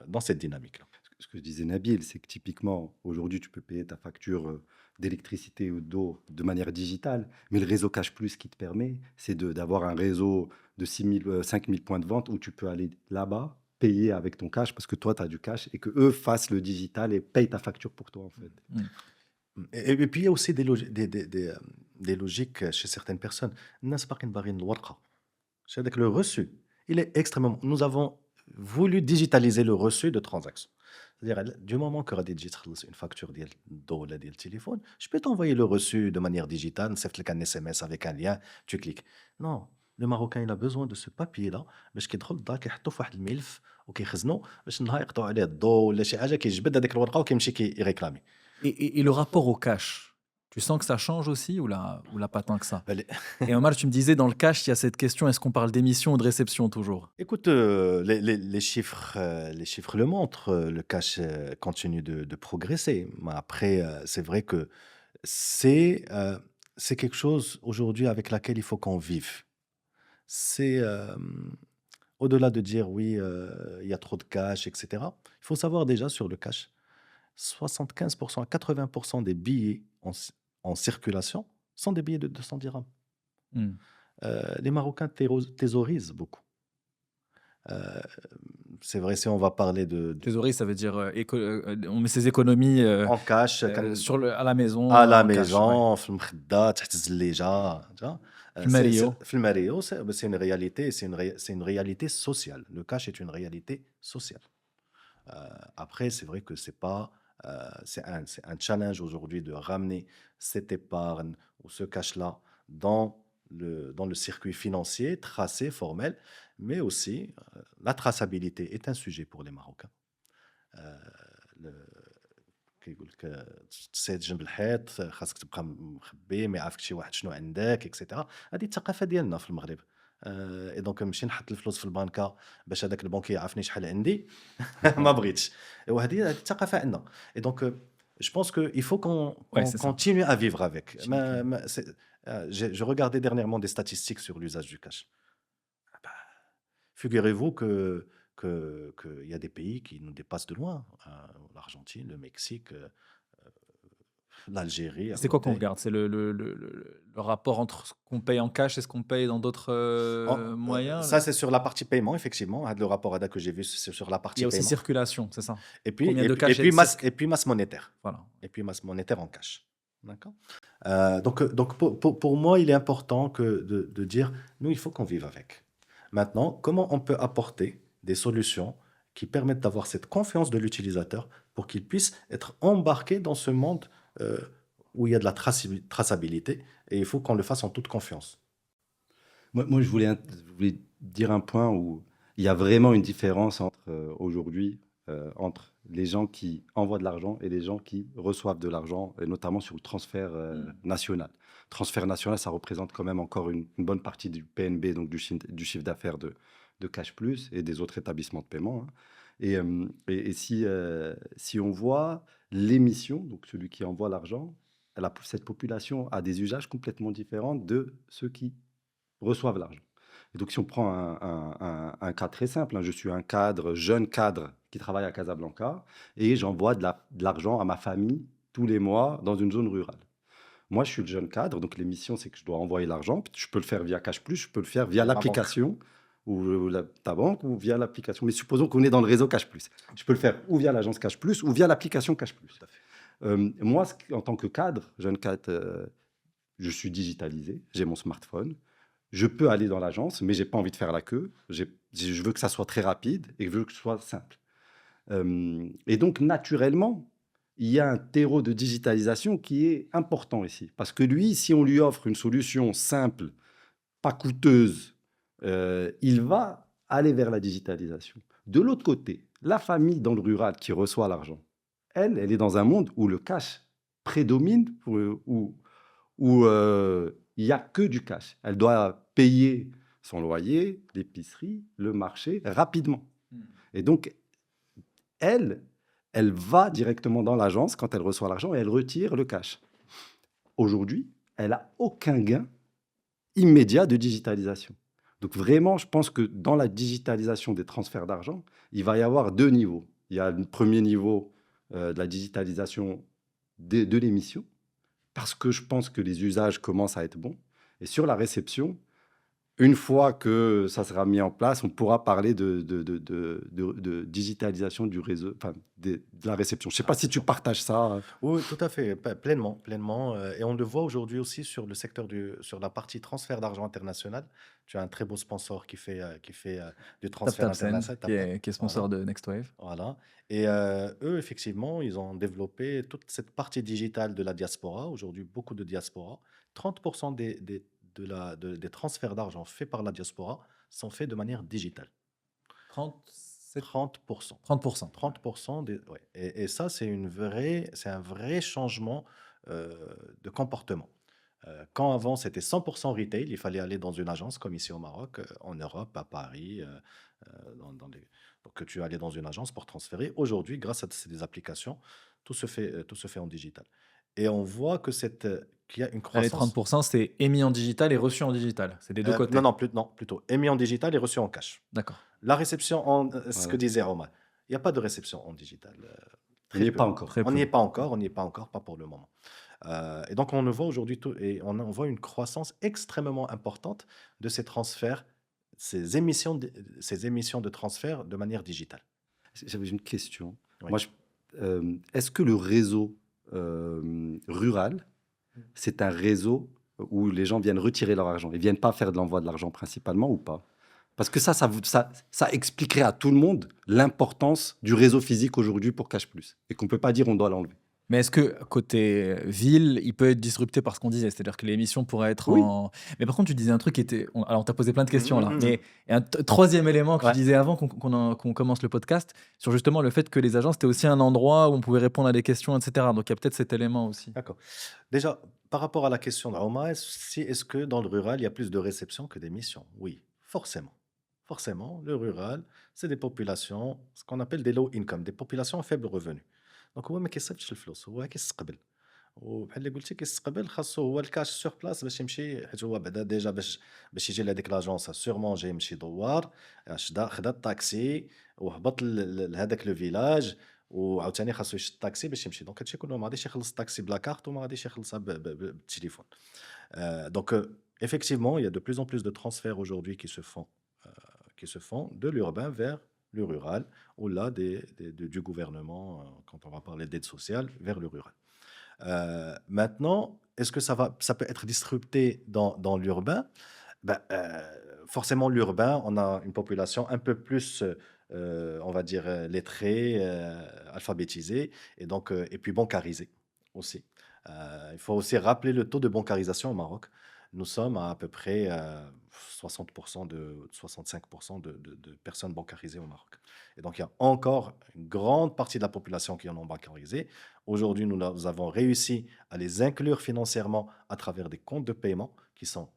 dans cette dynamique-là. ce que disait Nabil, c'est que typiquement, aujourd'hui, tu peux payer ta facture d'électricité ou d'eau de manière digitale, mais le réseau Cash Plus qui te permet, c'est d'avoir un réseau de 5 000 points de vente où tu peux aller là-bas, payer avec ton cash, parce que toi, tu as du cash, et que eux fassent le digital et payent ta facture pour toi, en fait. Mm. Et puis, il y a aussi des logiques chez certaines personnes. الناس باقيين باغيين الورقة. C'est avec le reçu. Il est extrêmement. Nous avons voulu digitaliser le reçu de transaction. C'est-à-dire, du moment que غادي تجي تخلص une facture ديال الضوء ولا ديال التليفون, je peux t'envoyer le reçu de manière digitale, نصيفط لك un SMS avec un lien, tu cliques. Non, le Marocain, il a besoin de ce papier-là باش كيدخل للدار كيحطو في واحد الملف وكيخزنو باش النهار يقطعوا عليه الضوء ولا شي حاجه كيجبد هذيك الورقه وكيمشي كيريكلامي. Et le rapport au cash, tu sens que ça change aussi ou là pas tant que ça? Et Omar, tu me disais dans le cash, il y a cette question, est-ce qu'on parle d'émission ou de réception toujours? Écoute, les chiffres le montrent, le cash continue de progresser. Mais après, c'est vrai que c'est quelque chose aujourd'hui avec laquelle il faut qu'on vive. C'est au-delà de dire oui, il y a trop de cash, etc. Il faut savoir déjà sur le cash, 75% à 80% des billets en circulation sont des billets de 200 dirhams. Hmm. Les Marocains thésaurisent beaucoup. C'est vrai, si on va parler de Thésaurier, ça veut dire on met ses économies en cash à la maison. à la en cash, maison, في المخدة تحت الزليجة, tu vois. في الماريو. في الماريو, c'est une réalité, c'est une réalité sociale. Le cash est une réalité sociale. Après, c'est vrai que c'est pas, c'est un challenge aujourd'hui de ramener cette épargne ou ce cash-là dans le circuit financier tracé, formel, mais aussi la traçabilité est un sujet pour les Marocains. كيقول لك تصيد جنب الحيط خاصك تبقى مخبي ما يعرفك شي واحد شنو عندك اكسيتيرا. هذه الثقافه ديالنا في المغرب. اي دونك نمشي نحط الفلوس في البنكه باش هذاك البنكي يعرفني شحال عندي. ما بغيتش. وهذه الثقافه عندنا. اي دونك je pense que il faut qu'on continue à vivre avec. Je regardais dernièrement des statistiques sur l'usage du cash. Figurez-vous qu'il y a des pays qui nous dépassent de loin. L'Argentine, le Mexique, l'Algérie. C'est quoi qu'on regarde? C'est le rapport entre ce qu'on paye en cash et ce qu'on paye dans d'autres moyens? Ça, c'est sur la partie paiement, effectivement. Le rapport ADA que j'ai vu, c'est sur la partie paiement. Il y a aussi circulation, c'est ça? Et puis, masse monétaire. Voilà. Et puis masse monétaire en cash. D'accord. Donc pour moi, il est important de dire, nous, il faut qu'on vive avec. Maintenant, comment on peut apporter des solutions qui permettent d'avoir cette confiance de l'utilisateur pour qu'il puisse être embarqué dans ce monde où il y a de la traçabilité et il faut qu'on le fasse en toute confiance. Moi, je voulais dire un point où il y a vraiment une différence aujourd'hui entre les gens qui envoient de l'argent et les gens qui reçoivent de l'argent, et notamment sur le transfert national. Transfert national, ça représente quand même encore une bonne partie du PNB, donc du chiffre d'affaires de Cash Plus et des autres établissements de paiement. Et si on voit l'émission, donc celui qui envoie l'argent, cette population a des usages complètement différents de ceux qui reçoivent l'argent. Et donc, si on prend un cas très simple, je suis un jeune cadre qui travaille à Casablanca et j'envoie de l'argent à ma famille tous les mois dans une zone rurale. Moi, je suis le jeune cadre, donc l'émission, c'est que je dois envoyer l'argent. Je peux le faire via Cash Plus, je peux le faire via l'application ou ta banque ou via l'application. Mais supposons qu'on est dans le réseau Cash Plus. Je peux le faire ou via l'agence Cash Plus ou via l'application Cash Plus. Moi, en tant que cadre, jeune cadre, je suis digitalisé, j'ai mon smartphone. Je peux aller dans l'agence, mais je n'ai pas envie de faire la queue. Je veux que ça soit très rapide et je veux que ce soit simple. Et donc, naturellement, il y a un terreau de digitalisation qui est important ici. Parce que lui, si on lui offre une solution simple, pas coûteuse, il va aller vers la digitalisation. De l'autre côté, la famille dans le rural qui reçoit l'argent, elle est dans un monde où le cash prédomine, où il n'y a que du cash. Elle doit payer son loyer, l'épicerie, le marché rapidement. Et donc, elle va directement dans l'agence quand elle reçoit l'argent et elle retire le cash. Aujourd'hui, elle n'a aucun gain immédiat de digitalisation. Donc vraiment, je pense que dans la digitalisation des transferts d'argent, il va y avoir deux niveaux. Il y a le premier niveau de la digitalisation de l'émission, parce que je pense que les usages commencent à être bons. Et sur la réception, une fois que ça sera mis en place, on pourra parler de digitalisation du réseau, enfin, de la réception. Je ne sais pas si tu partages ça. Oui, tout à fait, pleinement, pleinement. Et on le voit aujourd'hui aussi sur le secteur sur la partie transfert d'argent international. Tu as un très beau sponsor qui fait du transfert TapTapSend, international. qui est Voilà, sponsor de NextWave. voilà. Et eux, effectivement, ils ont développé toute cette partie digitale de la diaspora. Aujourd'hui, beaucoup de diaspora. 30% des transferts d'argent faits par la diaspora sont faits de manière digitale. 37, 30%. 30%. 30% ouais. Et ça, c'est un vrai changement euh, de comportement. Quand avant, c'était 100% retail, il fallait aller dans une agence comme ici au Maroc, en Europe, à Paris, donc que tu allais dans une agence pour transférer. Aujourd'hui, grâce à ces applications, tout se fait en digital. Et on voit qu'il y a une Là, les croissance. 30%, c'est émis en digital et reçu en digital. C'est des deux côtés. Non, non, plutôt émis en digital et reçu en cash. D'accord. La réception, ce que Voilà. disait Romain, il n'y a pas de réception en digital. On Très n'y est peu. pas encore. Très On n'y peu. est pas encore, on n'y est pas encore, pas pour le moment. Et donc, on le voit aujourd'hui, et on voit une croissance extrêmement importante de ces transferts, ces émissions de transfert de manière digitale. J'avais une question. Oui. Moi, est-ce que le réseau rural, c'est un réseau où les gens viennent retirer leur argent? Ils viennent pas faire de l'envoi de l'argent principalement ou pas? Parce que ça expliquerait à tout le monde l'importance du réseau physique aujourd'hui pour Cash Plus. Et qu'on ne peut pas dire on doit l'enlever. Mais est-ce que côté ville, il peut être disrupté par ce qu'on disait? C'est-à-dire que l'émission pourrait être Oui. en. Mais par contre, tu disais un truc qui était. Alors, on t'a posé plein de questions là. Mhm. Mais il y a un troisième élément que Ouais. tu disais avant qu'on commence le podcast, sur justement le fait que les agences, c'était aussi un endroit où on pouvait répondre à des questions, etc. Donc, il y a peut-être cet élément aussi. D'accord. Déjà, par rapport à la question de Raouma, est-ce que dans le rural, il y a plus de réception que d'émissions? Oui, forcément. Forcément, le rural, c'est des populations, ce qu'on appelle des low income, des populations à faible revenu. Donc, هو ما كيصيفطش الفلوس، هو كيستقبل. وبحال اللي قلتي كيستقبل، خاصو هو الكاش سور بلاص باش يمشي، حيت هو بعدا ديجا باش يجي لهذيك لاجونس سيغمون جاي يمشي دوار، خدا الطاكسي وهبط لهذاك لو فيلاج، وعاوتاني خاصو يشد الطاكسي باش يمشي. دونك هادشي كله ما غاديش يخلص الطاكسي بلا كارت وما غاديش يخلصها بالتليفون. Donc, effectivement, il y a de plus en plus de transferts aujourd'hui qui se font de l'urbain vers le rural, ou là du gouvernement, quand on va parler d'aide sociale, vers le rural. Maintenant, est-ce que ça peut être disrupté dans l'urbain? Ben, forcément, l'urbain, on a une population un peu plus, on va dire, lettrée, alphabétisée, et donc, et puis bancarisée aussi. Il faut aussi rappeler le taux de bancarisation au Maroc. Nous sommes à peu près 60% 65% de personnes bancarisées au Maroc. Et donc, il y a encore une grande partie de la population qui en ont bancarisé. Aujourd'hui, nous avons réussi à les inclure financièrement à travers des comptes de paiement qui sont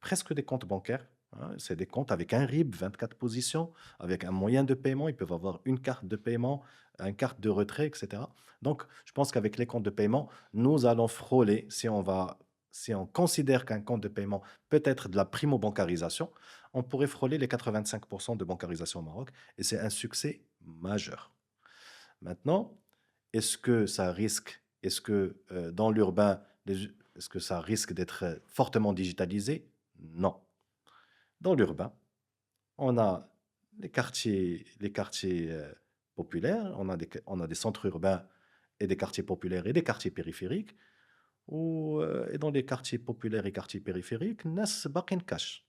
presque des comptes bancaires. Hein. C'est des comptes avec un RIB, 24 positions, avec un moyen de paiement. Ils peuvent avoir une carte de paiement, une carte de retrait, etc. Donc, je pense qu'avec les comptes de paiement, nous allons frôler, si on considère qu'un compte de paiement peut être de la primo-bancarisation, on pourrait frôler les 85% de bancarisation au Maroc, et c'est un succès majeur. Maintenant, est-ce que dans l'urbain, est-ce que ça risque d'être fortement digitalisé? Non. Dans l'urbain, on a les quartiers populaires, on a des centres urbains et des quartiers populaires et des quartiers périphériques. Et dans les quartiers populaires et quartiers périphériques, الناس باقيين كاش.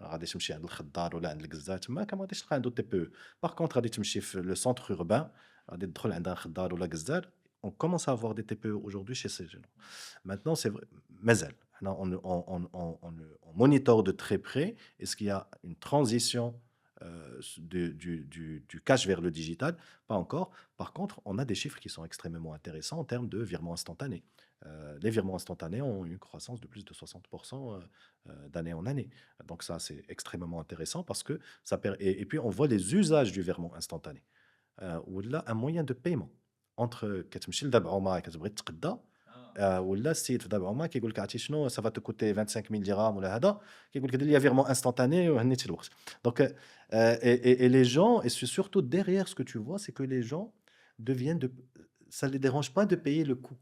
غادي تمشي عند الخضار ولا عند الكزار تماك ما غاديش تلقى عنده تي بي. باغ كونتر غادي تمشي في لو سونتر urbain, غادي تدخل عند un خضار ولا كزار. On commence à avoir des TPE aujourd'hui chez ces gens. Maintenant, c'est vrai, مازال. On monitore de très près. Est-ce qu'il y a une transition du cash vers le digital? Pas encore. Par contre, on a des chiffres qui sont extrêmement intéressants en termes de virements instantanés. Les virements instantanés ont une croissance de plus de 60% d'année en année. Donc ça, c'est extrêmement intéressant parce que ça et puis on voit les usages du virement instantané. Ou là, un moyen de paiement. Entre كتمشي لدابع عمر كتبغي تقدا ولا السيد في دابع عمر كيقول لك عرفتي شنو ça va te coûter 25 000 dirhams ولا هذا كيقول لك دير لي virement instantané وهنيتي الوقت. Donc et les gens, et c'est surtout derrière ce que tu vois, c'est que les gens deviennent ça ne les dérange pas de payer le coût.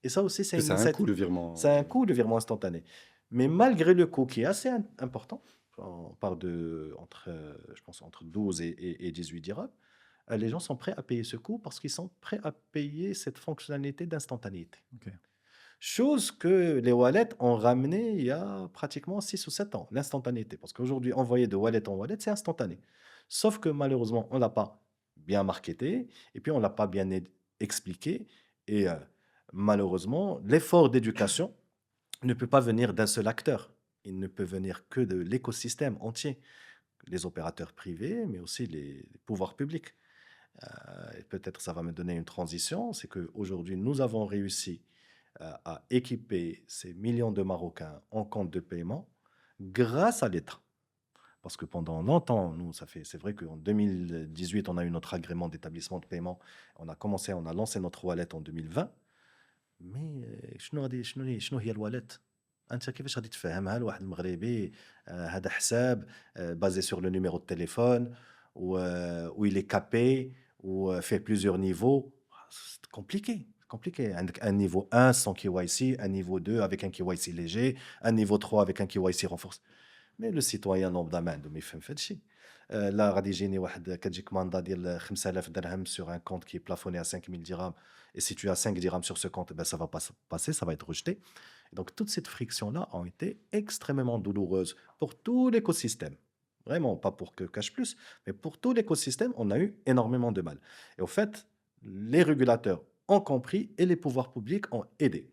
Et ça aussi, c'est Que une ça a un coût initiative. le virement. Ça a un coût, le virement instantané. Mais malgré le coût qui est assez important, on parle je pense, entre 12 et 18 dirhams, les gens sont prêts à payer ce coût parce qu'ils sont prêts à payer cette fonctionnalité d'instantanéité. Ok. Chose que les wallets ont ramené il y a pratiquement 6 ou 7 ans, l'instantanéité. Parce qu'aujourd'hui, envoyer de wallet en wallet, c'est instantané. Sauf que malheureusement, on ne l'a pas bien marketé et puis on ne l'a pas bien expliqué. Et malheureusement, l'effort d'éducation ne peut pas venir d'un seul acteur. Il ne peut venir que de l'écosystème entier, les opérateurs privés, mais aussi les pouvoirs publics. Et peut-être ça va me donner une transition, c'est qu'aujourd'hui, nous avons réussi à équiper ces millions de Marocains en compte de paiement grâce à l'État. Parce que pendant longtemps, c'est vrai qu'en 2018, on a eu notre agrément d'établissement de paiement. On a lancé notre wallet en 2020. Mais شنو هي الوالت؟ انت كيفاش غادي تفهمها لواحد المغربي هذا حساب basé sur le numéro de téléphone où il est capé ou fait plusieurs niveaux. C'est compliqué. Compliqué. عندك un niveau 1 sans KYC, un niveau 2 avec un KYC léger, un niveau 3 avec un KYC renforcé. Mais le citoyen lambda ما عنده ما يفهم في هذا الشيء. لا غادي يجيني كتجيك ماندا ديال 5000 درهم sur un compte qui est plafonné à 5000 dirhams. Et si tu as 5 dirhams sur ce compte, ben ça va pas passer, ça va être rejeté. Et donc, toute cette friction-là a été extrêmement douloureuse pour tout l'écosystème. Vraiment, pas pour que Cash Plus, mais pour tout l'écosystème, on a eu énormément de mal. Et au fait, les régulateurs ont compris et les pouvoirs publics ont aidé.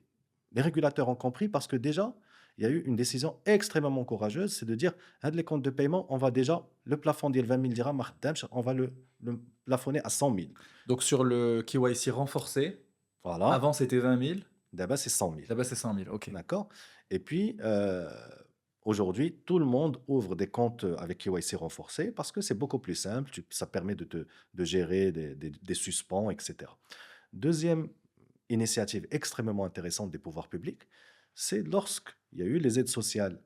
Les régulateurs ont compris parce que déjà, il y a eu une décision extrêmement courageuse, c'est de dire, les comptes de paiement, on va déjà, le plafond de 20 000 dirhams, on va le plafonner à 100 000. Donc sur le KYC renforcé, Voilà. avant c'était 20 000, D'abord, c'est 100 000. là-bas c'est 100 000. Ok. D'accord. Et puis, aujourd'hui, tout le monde ouvre des comptes avec KYC renforcé parce que c'est beaucoup plus simple. Ça permet de gérer des suspens, etc. Deuxième initiative extrêmement intéressante des pouvoirs publics, c'est lorsqu'il y a eu les aides sociales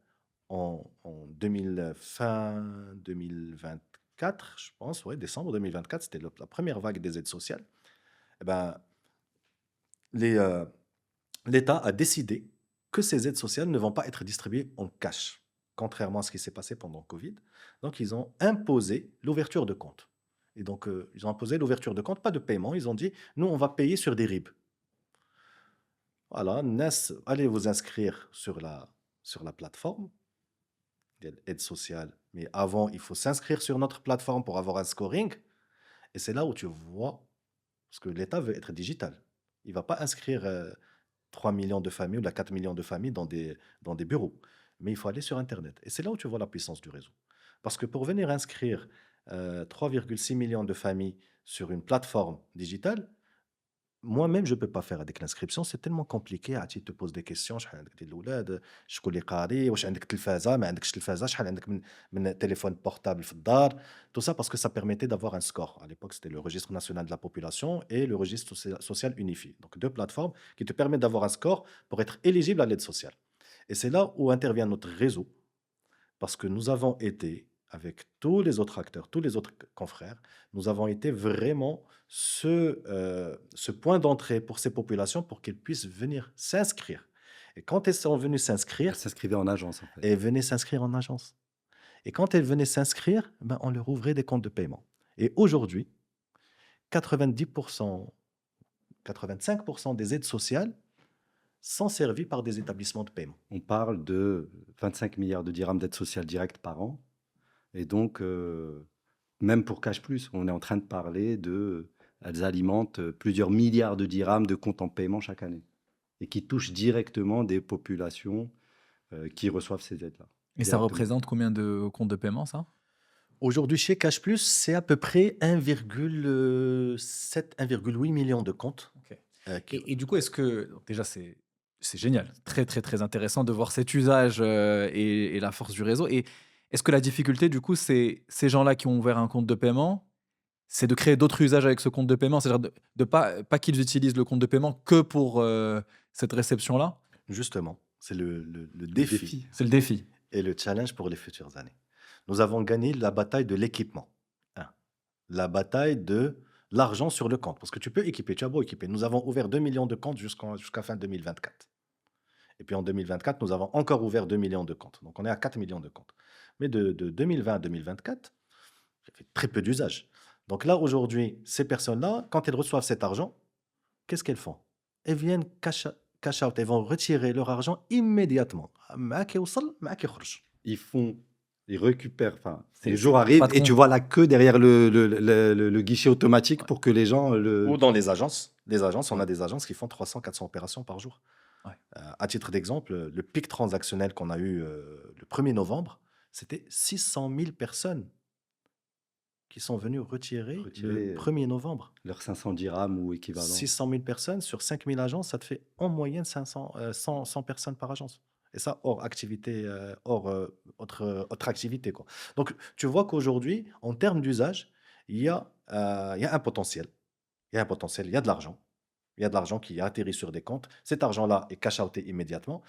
en fin 2024, je pense, ouais, décembre 2024, c'était la première vague des aides sociales. Eh ben, l'État a décidé que ces aides sociales ne vont pas être distribuées en cash, contrairement à ce qui s'est passé pendant le Covid. Donc, ils ont imposé l'ouverture de compte. Et donc, ils ont imposé l'ouverture de compte, pas de paiement. Ils ont dit, nous, on va payer sur des RIB. Voilà, allez vous inscrire sur la plateforme d'aide sociale. Mais avant, il faut s'inscrire sur notre plateforme pour avoir un scoring. Et c'est là où tu vois, parce que l'État veut être digital. Il ne va pas inscrire 3 millions de familles ou 4 millions de familles dans des bureaux. Mais il faut aller sur Internet. Et c'est là où tu vois la puissance du réseau. Parce que pour venir inscrire 3,6 millions de familles sur une plateforme digitale, moi-même, je ne peux pas faire avec l'inscription. C'est tellement compliqué. Tu te poses des questions. شحال عندك ديال الأولاد شكون اللي قاري واش عندك تلفازة ما عندكش تلفازة شحال عندك من téléphone portable في الدار. Tout ça parce que ça permettait d'avoir un score. À l'époque, c'était le registre national de la population et le registre social unifié. Donc, deux plateformes qui te permettent d'avoir un score pour être éligible à l'aide sociale. Et c'est là où intervient notre réseau. Parce que nous avons été, avec tous les autres acteurs, tous les autres confrères, nous avons été vraiment ce point d'entrée pour ces populations pour qu'elles puissent venir s'inscrire. Et quand elles sont venues s'inscrire, Elle s'inscrivait en agence, en fait. elles venaient s'inscrire en agence. Et quand elles venaient s'inscrire, ben, on leur ouvrait des comptes de paiement. Et aujourd'hui, 90%, 85% des aides sociales sont servies par des établissements de paiement. On parle de 25 milliards de dirhams d'aide sociale directe par an. Et donc, même pour Cash Plus, on est en train de parler elles alimentent plusieurs milliards de dirhams de comptes en paiement chaque année. Et qui touchent directement des populations qui reçoivent ces aides-là. Et ça représente combien de comptes de paiement, ça? Aujourd'hui, chez Cash Plus, c'est à peu près 1,7, 1,8 million de comptes. Ok. Et du coup, est-ce que... donc déjà, c'est génial, très, très, très intéressant de voir cet usage et la force du réseau. Et est-ce que la difficulté, du coup, c'est ces gens-là qui ont ouvert un compte de paiement, c'est de créer d'autres usages avec ce compte de paiement, c'est-à-dire de pas qu'ils utilisent le compte de paiement que pour cette réception-là? Justement, c'est le défi C'est le défi. et le challenge pour les futures années. Nous avons gagné la bataille de l'équipement. La bataille de l'argent sur le compte. Parce que tu peux équiper, tu as beau équiper. Nous avons ouvert 2 millions de comptes jusqu'à fin 2024. Et puis en 2024, nous avons encore ouvert 2 millions de comptes. Donc on est à 4 millions de comptes. Mais de 2020 à 2024, il y avait très peu d'usage. Donc là, aujourd'hui, ces personnes-là, quand elles reçoivent cet argent, qu'est-ce qu'elles font? Elles viennent cash out, elles vont retirer leur argent immédiatement. معاك يوصل، معاك يخرج. Ils récupèrent, enfin, C'est le jour arrive pas de et tu compte. vois la queue derrière le guichet automatique pour que les gens Ou le. dans les agences. Les agences, on Ouais. a des agences qui font 300, 400 opérations par jour. Ouais. À titre d'exemple, le pic transactionnel qu'on a eu le 1er novembre, c'était 600 000 personnes qui sont venues retirer le Retirer 1er novembre. leurs 500 dirhams ou équivalent. 600 000 personnes sur 5 000 agences, ça te fait en moyenne 100 personnes par agence. Et ça, hors activité, autre activité, quoi. Donc, tu vois qu'aujourd'hui, en termes d'usage, il y a un potentiel. Il y a un potentiel, il y a de l'argent. Il y a de l'argent qui atterrit sur des comptes. Cet argent-là est cash-outé immédiatement.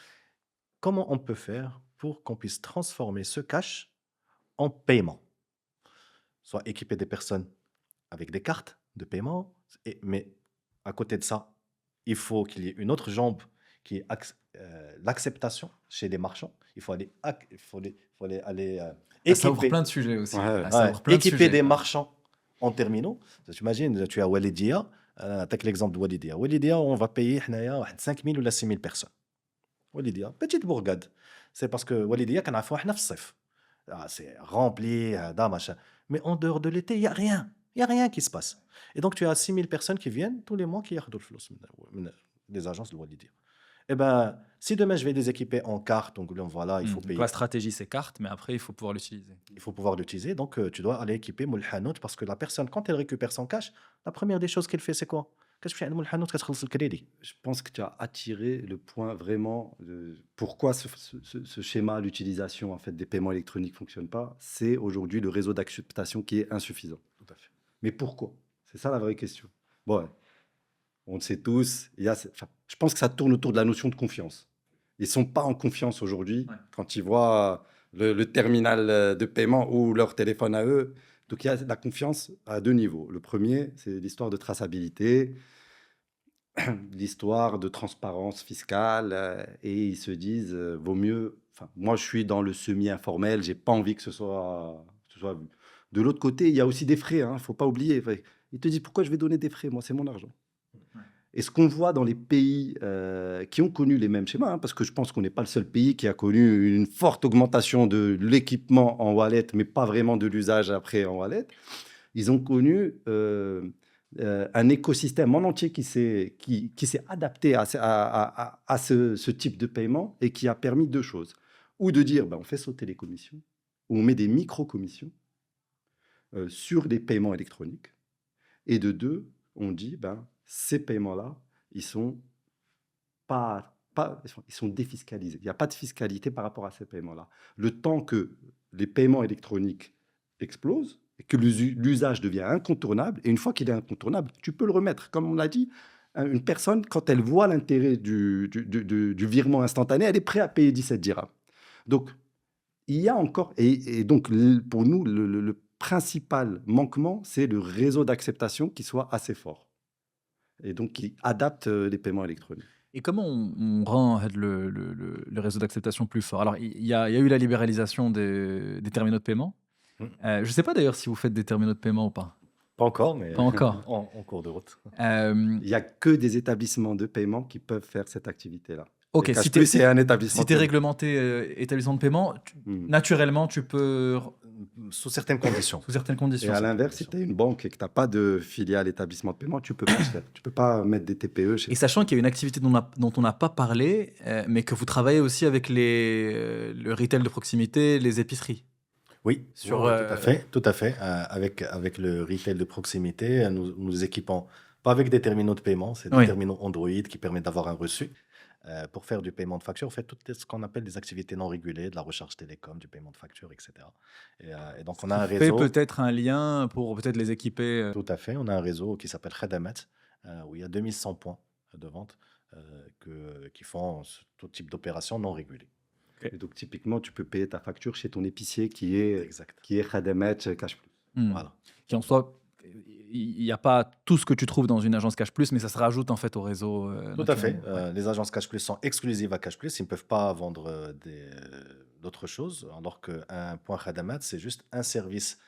Comment on peut faire pour qu'on puisse transformer ce cash en paiement? Soit équiper des personnes avec des cartes de paiement, mais à côté de ça, il faut qu'il y ait une autre jambe qui est l'acceptation chez les marchands. Il faut aller, aller Ça ouvre équiper, plein de sujets aussi. Ouais. Ça ouais, ouvre plein de équiper sujets. des marchands en terminaux. Tu imagines, tu as Walidia, tu l'exemple de Walidia. Walidia, on va payer 5 000 ou 6 000 personnes. Walidia, petite bourgade. C'est parce que Walidia, qu'on a fait un الصيف. C'est rempli, machin. Mais en dehors de l'été, il n'y a rien. Il n'y a rien qui se passe. Et donc, tu as 6 000 personnes qui viennent tous les mois qui ياخدوا الفلوس des agences de Walidia. Eh ben, si demain je vais les équiper en carte, donc voilà, il faut Donc payer. la stratégie, c'est carte, mais après, il faut pouvoir l'utiliser. Il faut pouvoir l'utiliser. Donc, tu dois aller équiper Moul Hanout parce que la personne, quand elle récupère son cash, la première des choses qu'elle fait, c'est quoi? Qu'est-ce que tu fais Moul Hanout, qu'est-ce que c'est le crédit? Je pense que tu as attiré le point vraiment de pourquoi ce schéma, l'utilisation en fait des paiements électroniques fonctionne pas. C'est aujourd'hui le réseau d'acceptation qui est insuffisant. Tout à fait. Mais pourquoi? C'est ça la vraie question. Bon, ouais, on le sait tous. Enfin, je pense que ça tourne autour de la notion de confiance. Ils sont pas en confiance aujourd'hui Ouais. quand ils voient le terminal de paiement ou leur téléphone à eux. Donc il y a la confiance à deux niveaux. Le premier, c'est l'histoire de traçabilité, l'histoire de transparence fiscale, et ils se disent vaut mieux. Enfin, moi, je suis dans le semi-informel, j'ai pas envie que ce soit vu. De l'autre côté, il y a aussi des frais, hein, faut pas oublier. Enfin, il te dit pourquoi je vais donner des frais, moi, c'est mon argent. Ouais. Et ce qu'on voit dans les pays qui ont connu les mêmes schémas, hein, parce que je pense qu'on n'est pas le seul pays qui a connu une forte augmentation de l'équipement en wallet, mais pas vraiment de l'usage après en wallet, ils ont connu un écosystème en entier qui s'est adapté à ce type de paiement et qui a permis deux choses. Ou de dire, ben, on fait sauter les commissions, ou on met des micro-commissions sur des paiements électroniques. Et de deux, on dit, ben, ces paiements-là, ils sont ils sont défiscalisés. Il n'y a pas de fiscalité par rapport à ces paiements-là. Le temps que les paiements électroniques explosent et que l'usage devient incontournable, et une fois qu'il est incontournable, tu peux le remettre. Comme on l'a dit, une personne, quand elle voit l'intérêt du virement instantané, elle est prête à payer 17 dirhams. Donc, il y a encore... Et donc, pour nous, le principal manquement, c'est le réseau d'acceptation qui soit assez fort. Et donc, qui adapte les paiements électroniques. Et comment on rend le réseau d'acceptation plus fort? Alors, il y a eu la libéralisation des terminaux de paiement. Je ne sais pas d'ailleurs si vous faites des terminaux de paiement ou pas. Pas encore, mais Pas encore. en cours de route. Euh, Il n'y a que des établissements de paiement qui peuvent faire cette activité-là. ok, Et si Cashplus, tu c'est un établissement es de paiement. réglementé établissement de paiement, naturellement, tu peux, Sous certaines conditions. sous certaines Et conditions. à l'inverse, si tu es une banque et que tu n'as pas de filiale établissement de paiement, tu peux pas le faire. Tu peux pas mettre des TPE chez Et sachant qu'il y a une activité dont on n'a pas parlé, mais que vous travaillez aussi avec le retail de proximité, les épiceries. Oui, Sur, oui, tout à fait, tout à fait. Avec le retail de proximité, nous équipons pas avec des terminaux de paiement, c'est des Oui. terminaux Android qui permettent d'avoir un reçu. Pour faire du paiement de facture, on fait tout ce qu'on appelle des activités non régulées, de la recharge télécom, du paiement de facture, etc. Et donc, on a un Fait réseau. peut-être un lien pour peut-être les équiper. Tout à fait. On a un réseau qui s'appelle Khadamat, où il y a 2100 points de vente qui font tout type d'opérations non régulées. Et donc, typiquement, tu peux payer ta facture chez ton épicier qui est Exact. Khadamat Cashplus. Hmm. Voilà. Qui en soi il n'y a pas tout ce que tu trouves dans une agence Cash Plus, mais ça se rajoute en fait au réseau Tout à fait. naturellement. Ouais. Les agences Cash Plus sont exclusives à Cash Plus. Ils ne peuvent pas vendre d'autres choses, alors qu'un point Khadamat, c'est juste un service,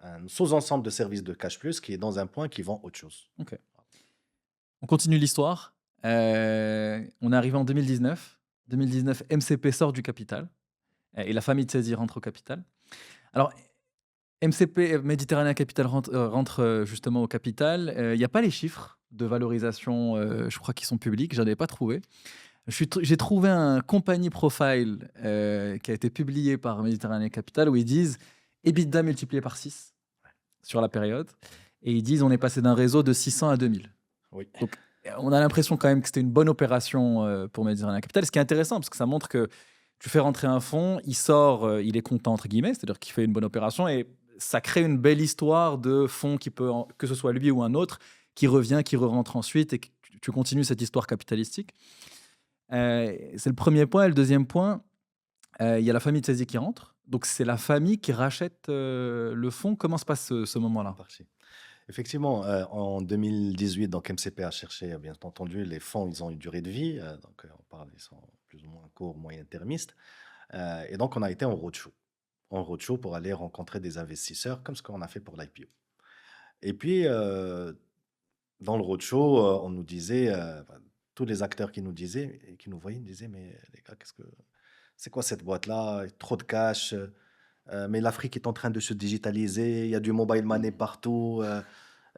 un sous-ensemble de services de Cash Plus qui est dans un point qui vend autre chose. Ok. On continue l'histoire. On est arrivé en 2019. 2019, MCP sort du capital et la famille de Tsazi rentre au capital. Alors, MCP, Méditerranée Capital rentre justement au capital. Il n'y a pas les chiffres de valorisation, je crois qu'ils sont publics, je n'en ai pas trouvé. J'ai trouvé un company profile qui a été publié par Méditerranée Capital où ils disent EBITDA multiplié par 6 sur la période. Et ils disent on est passé d'un réseau de 600 à 2000. Oui. Donc, on a l'impression quand même que c'était une bonne opération pour Méditerranée Capital, ce qui est intéressant parce que ça montre que tu fais rentrer un fonds, il sort, il est content entre guillemets, c'est-à-dire qu'il fait une bonne opération et ça crée une belle histoire de fonds qui peut, que ce soit lui ou un autre, qui revient, qui re-rentre ensuite et que tu continues cette histoire capitalistique. C'est le premier point. Et le deuxième point, il y a la famille de Tsazi qui rentre. Donc c'est la famille qui rachète le fonds. Comment se passe ce moment-là? Parti. Effectivement, en 2018, donc MCP a cherché, bien entendu, les fonds, ils ont une durée de vie, donc on parle, ils sont plus ou moins courts, moyen-termistes, et donc on a été en roadshow pour aller rencontrer des investisseurs, comme ce qu'on a fait pour l'IPO. Et puis, dans le roadshow, on nous disait, enfin, tous les acteurs qui nous disaient, et qui nous voyaient, nous disaient, mais les gars, c'est quoi cette boîte-là? Trop de cash, mais l'Afrique est en train de se digitaliser, il y a du mobile money partout,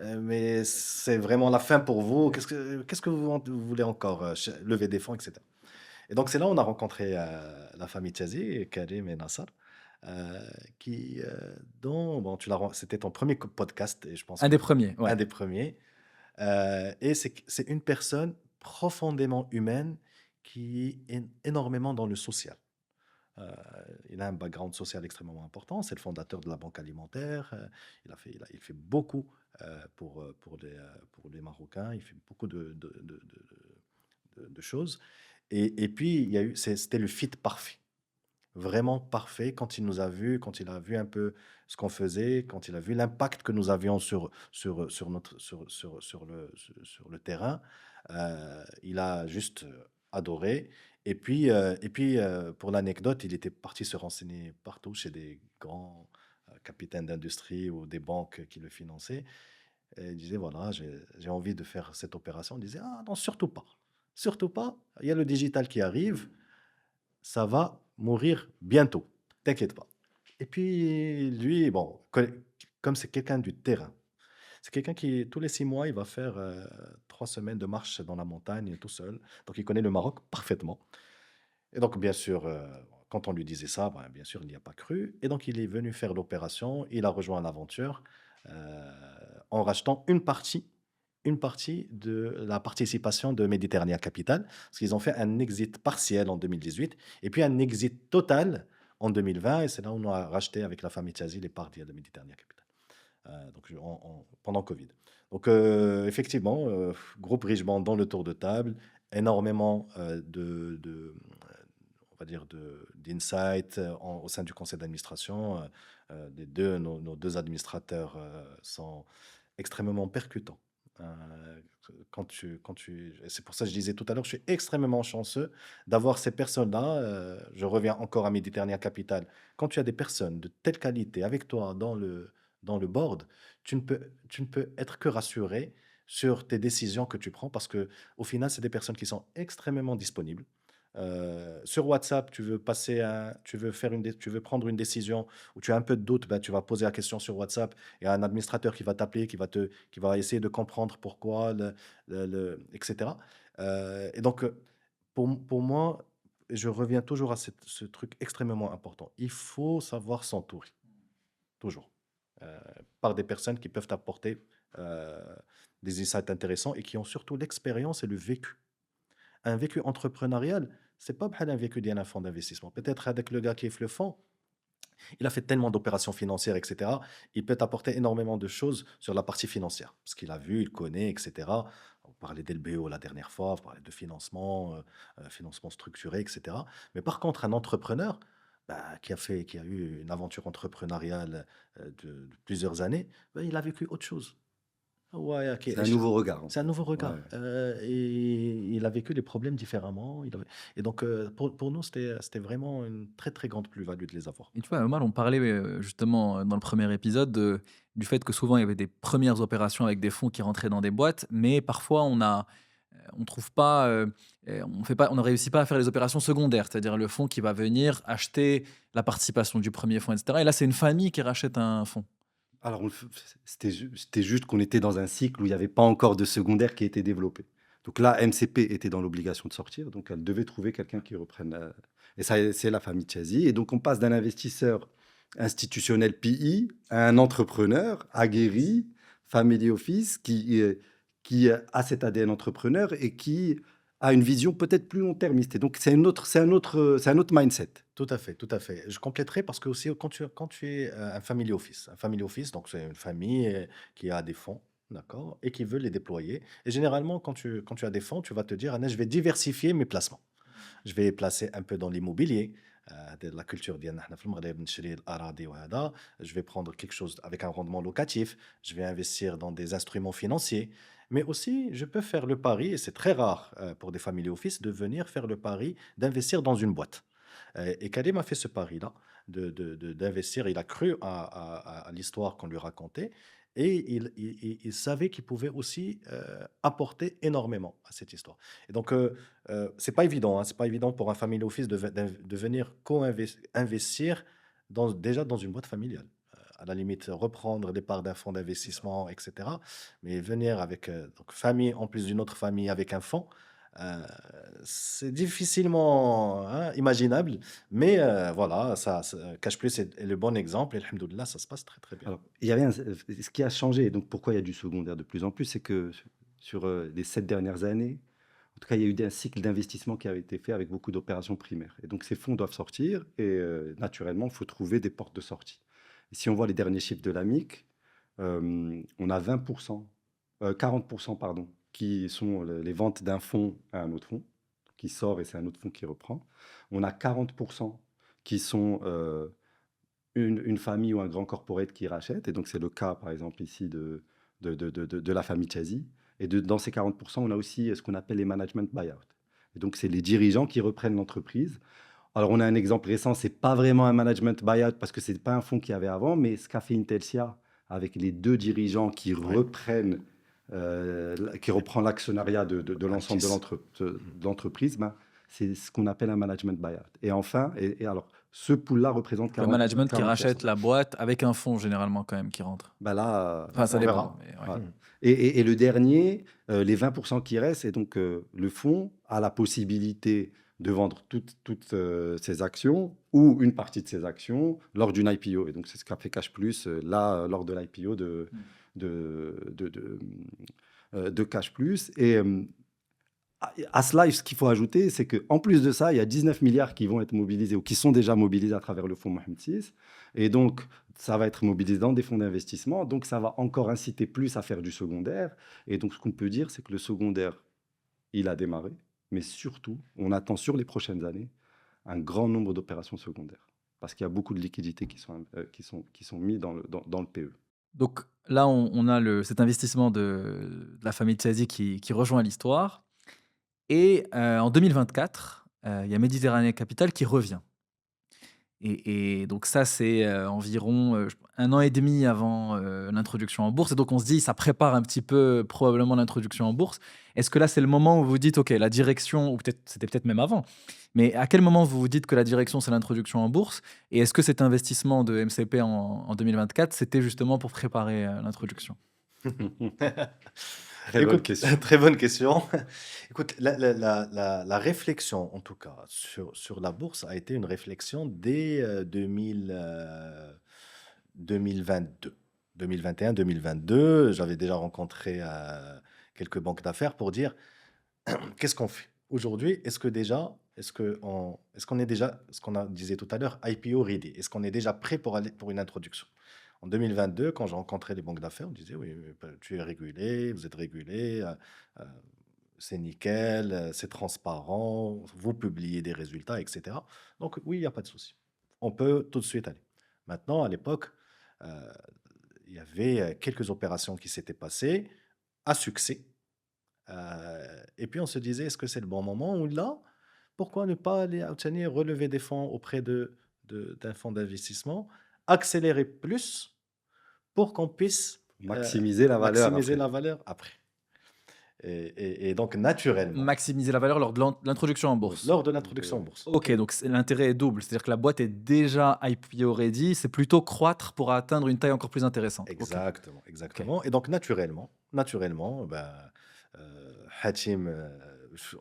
mais c'est vraiment la fin pour vous. Qu'est-ce que vous voulez encore lever des fonds, etc. Et donc, c'est là où on a rencontré la famille Tiazi, Karim et Nassar, euh, bon, c'était ton premier podcast, et je pense Un que des premiers, un ouais. des premiers. Et c'est une personne profondément humaine qui est énormément dans le social. Euh, il a un background social extrêmement important. C'est le fondateur de la Banque alimentaire. Il fait beaucoup pour les Marocains. Il fait beaucoup de choses. Et puis, c'était le fit parfait. Vraiment parfait quand il nous a vus, quand il a vu un peu ce qu'on faisait, quand il a vu l'impact que nous avions sur le terrain. Il a juste adoré. Et puis, pour l'anecdote, il était parti se renseigner partout chez des grands capitaines d'industrie ou des banques qui le finançaient. Et il disait, voilà, j'ai envie de faire cette opération. Il disait, ah non, surtout pas. Surtout pas. Il y a le digital qui arrive. Ça va mourir bientôt. T'inquiète pas. Et puis, lui, bon, comme c'est quelqu'un du terrain, c'est quelqu'un qui, tous les 6 mois, il va faire 3 semaines de marche dans la montagne tout seul. Donc, il connaît le Maroc parfaitement. Et donc, bien sûr, quand on lui disait ça, ben, bien sûr, il n'y a pas cru. Et donc, il est venu faire l'opération. Il a rejoint l'aventure euh, en rachetant une partie de la participation de Méditerranée Capital, parce qu'ils ont fait un exit partiel en 2018 et puis un exit total en 2020. Et c'est là où on a racheté avec la famille Tiazi les parts de Méditerranée Capital, donc pendant Covid. Donc, effectivement, groupe Richemont dans le tour de table, énormément on va dire, d'insights au sein du conseil d'administration. Nos deux administrateurs sont extrêmement percutants. Et c'est pour ça que je disais tout à l'heure, je suis extrêmement chanceux d'avoir ces personnes-là. Je reviens encore à Méditerranée Capital. Quand tu as des personnes de telle qualité avec toi dans le board, tu ne peux être que rassuré sur tes décisions que tu prends parce que au final, c'est des personnes qui sont extrêmement disponibles. Sur WhatsApp, tu veux prendre une décision où tu as un peu de doute, ben, tu vas poser la question sur WhatsApp. Il y a un administrateur qui va t'appeler, qui va essayer de comprendre pourquoi, etc. Et donc, pour moi, je reviens toujours à ce truc extrêmement important. Il faut savoir s'entourer, toujours, euh, par des personnes qui peuvent t'apporter euh, des insights intéressants et qui ont surtout l'expérience et le vécu. Un vécu entrepreneurial, c'est pas bħal un vécu d'un fonds d'investissement. Peut-être avec le gars qui fait le fonds, il a fait tellement d'opérations financières, etc. Il peut apporter énormément de choses sur la partie financière, parce qu'il a vu, il connaît, etc. On parlait d'LBO la dernière fois, on parlait de financement, financement structuré, etc. Mais par contre, un entrepreneur, qui a eu une aventure entrepreneuriale de plusieurs années, il a vécu autre chose. Ouais, ok. C'est un nouveau regard, en C'est un fait. nouveau Ouais. regard. Et il a vécu les problèmes différemment. Et donc, pour nous, c'était vraiment une très, très grande plus-value de les avoir. Et tu vois, Omar, on parlait justement dans le premier épisode du fait que souvent il y avait des premières opérations avec des fonds qui rentraient dans des boîtes, mais parfois on trouve pas, on ne réussit pas à faire les opérations secondaires, c'est-à-dire le fonds qui va venir acheter la participation du premier fonds, etc. Et là, c'est une famille qui rachète un fonds. Alors, c'était juste qu'on était dans un cycle où il n'y avait pas encore de secondaire qui était développé. Donc là, MCP était dans l'obligation de sortir, donc elle devait trouver quelqu'un qui reprenne. Et ça, c'est la famille Chazy. Et donc, on passe d'un investisseur institutionnel PI à un entrepreneur aguerri, family office, qui a cet ADN entrepreneur et qui a une vision peut-être plus long-termiste. Et donc, c'est un autre mindset. Tout à fait, tout à fait. Je compléterai parce que aussi, quand tu es un family office, donc c'est une famille qui a des fonds, d'accord, et qui veut les déployer. Et généralement, quand tu as des fonds, tu vas te dire, ah, je vais diversifier mes placements. Je vais placer un peu dans l'immobilier. De la culture ديالنا حنا في المغرب نشري الأراضي وهذا. Je vais prendre quelque chose avec un rendement locatif. Je vais investir dans des instruments financiers. Mais aussi, je peux faire le pari, et c'est très rare pour des family office, de venir faire le pari d'investir dans une boîte. Et Karim a fait ce pari-là, d'investir. Il a cru à l'histoire qu'on lui racontait. Et il savait qu'il pouvait aussi apporter énormément à cette histoire. Et donc, c'est pas évident, hein, c'est pas évident pour un family office de venir co-investir déjà dans une boîte familiale. À la limite, reprendre les parts d'un fonds d'investissement, etc. Mais venir avec donc famille en plus d'une autre famille avec un fonds, euh, c'est difficilement hein, imaginable. Mais voilà, Cash Plus est le bon exemple. Et alhamdoulilah, ça se passe très très bien. Alors, ce qui a changé, et donc pourquoi il y a du secondaire de plus en plus, c'est que sur les 7 dernières années, en tout cas, il y a eu un cycle d'investissement qui a été fait avec beaucoup d'opérations primaires. Et donc, ces fonds doivent sortir et naturellement, il faut trouver des portes de sortie. Et si on voit les derniers chiffres de l'AMIC, on a 20%, 40%, pardon, qui sont les ventes d'un fonds à un autre fonds, qui sort et c'est un autre fonds qui reprend. On a 40% qui sont une famille ou un grand corporate qui rachète. Et donc, c'est le cas, par exemple, ici de la famille Chazy. Et dans ces 40%, on a aussi ce qu'on appelle les management buyout. Et donc, c'est les dirigeants qui reprennent l'entreprise. Alors, on a un exemple récent, c'est pas vraiment un management buyout parce que c'est pas un fonds qu'il y avait avant, mais ce qu'a fait Intelsia avec les deux dirigeants qui Ouais. reprennent, qui reprend l'actionnariat de l'ensemble Actis. de l'entreprise, ben, c'est ce qu'on appelle un management buyout. Et enfin, et alors, ce pool-là représente Le 40, management qui 40%. rachète la boîte avec un fonds généralement quand même qui rentre. Ben là, Enfin, ça On dépend. verra. Mais ouais. voilà. Mhm. Et le dernier, les 20% qui restent, et donc le fonds a la possibilité de vendre toutes ses actions ou une partie de ses actions lors d'une IPO. Et donc, c'est ce qu'a fait Cash Plus là, lors de l'IPO de Cash Plus. Et à cela, ce qu'il faut ajouter, c'est qu'en plus de ça, il y a 19 milliards qui vont être mobilisés ou qui sont déjà mobilisés à travers le fonds Mohamed VI. Et donc, ça va être mobilisé dans des fonds d'investissement. Donc, ça va encore inciter plus à faire du secondaire. Et donc, ce qu'on peut dire, c'est que le secondaire, il a démarré. Mais surtout, on attend sur les prochaines années un grand nombre d'opérations secondaires. Parce qu'il y a beaucoup de liquidités qui sont mis dans le PE. Donc là, on a cet investissement de la famille Chazy qui rejoint l'histoire. Et en 2024, il y a Méditerranée Capital qui revient. Et donc ça, c'est environ 1 an et demi avant l'introduction en bourse. Et donc on se dit, ça prépare un petit peu probablement l'introduction en bourse. Est-ce que là, c'est le moment où vous dites, OK, la direction, ou peut-être c'était peut-être même avant, mais à quel moment vous vous dites que la direction, c'est l'introduction en bourse? Et est-ce que cet investissement de MCP en 2024, c'était justement pour préparer l'introduction? Très bonne Écoute, question. très bonne question. Écoute, la réflexion, en tout cas, sur la bourse a été une réflexion dès 2022. 2021-2022, j'avais déjà rencontré quelques banques d'affaires pour dire qu'est-ce qu'on fait aujourd'hui? Est-ce qu'on est déjà, ce qu'on disait tout à l'heure, IPO ready? Est-ce qu'on est déjà prêt pour une introduction? En 2022, quand j'ai rencontré les banques d'affaires, on me disait oui, tu es régulé, vous êtes régulé, euh, c'est nickel, c'est transparent, vous publiez des résultats, etc. Donc oui, il n'y a pas de souci. on peut tout de suite aller. Maintenant, à l'époque, euh, il y avait quelques opérations qui s'étaient passées à succès. Et puis on se disait, est-ce que c'est le bon moment ou là, pourquoi ne pas aller obtenir, relever des fonds auprès d'un fonds d'investissement, accélérer plus pour qu'on puisse Maximiser la valeur maximiser après. la valeur après. Et donc, naturellement, Maximiser la valeur lors de l'introduction en oui, bourse. lors de l'introduction en bourse. Ok, donc l'intérêt est double. C'est-à-dire que la boîte est déjà IPO ready. C'est plutôt croître pour atteindre une taille encore plus intéressante. Ok. Exactement, Ok. exactement. Et donc, naturellement, ben, Hatim,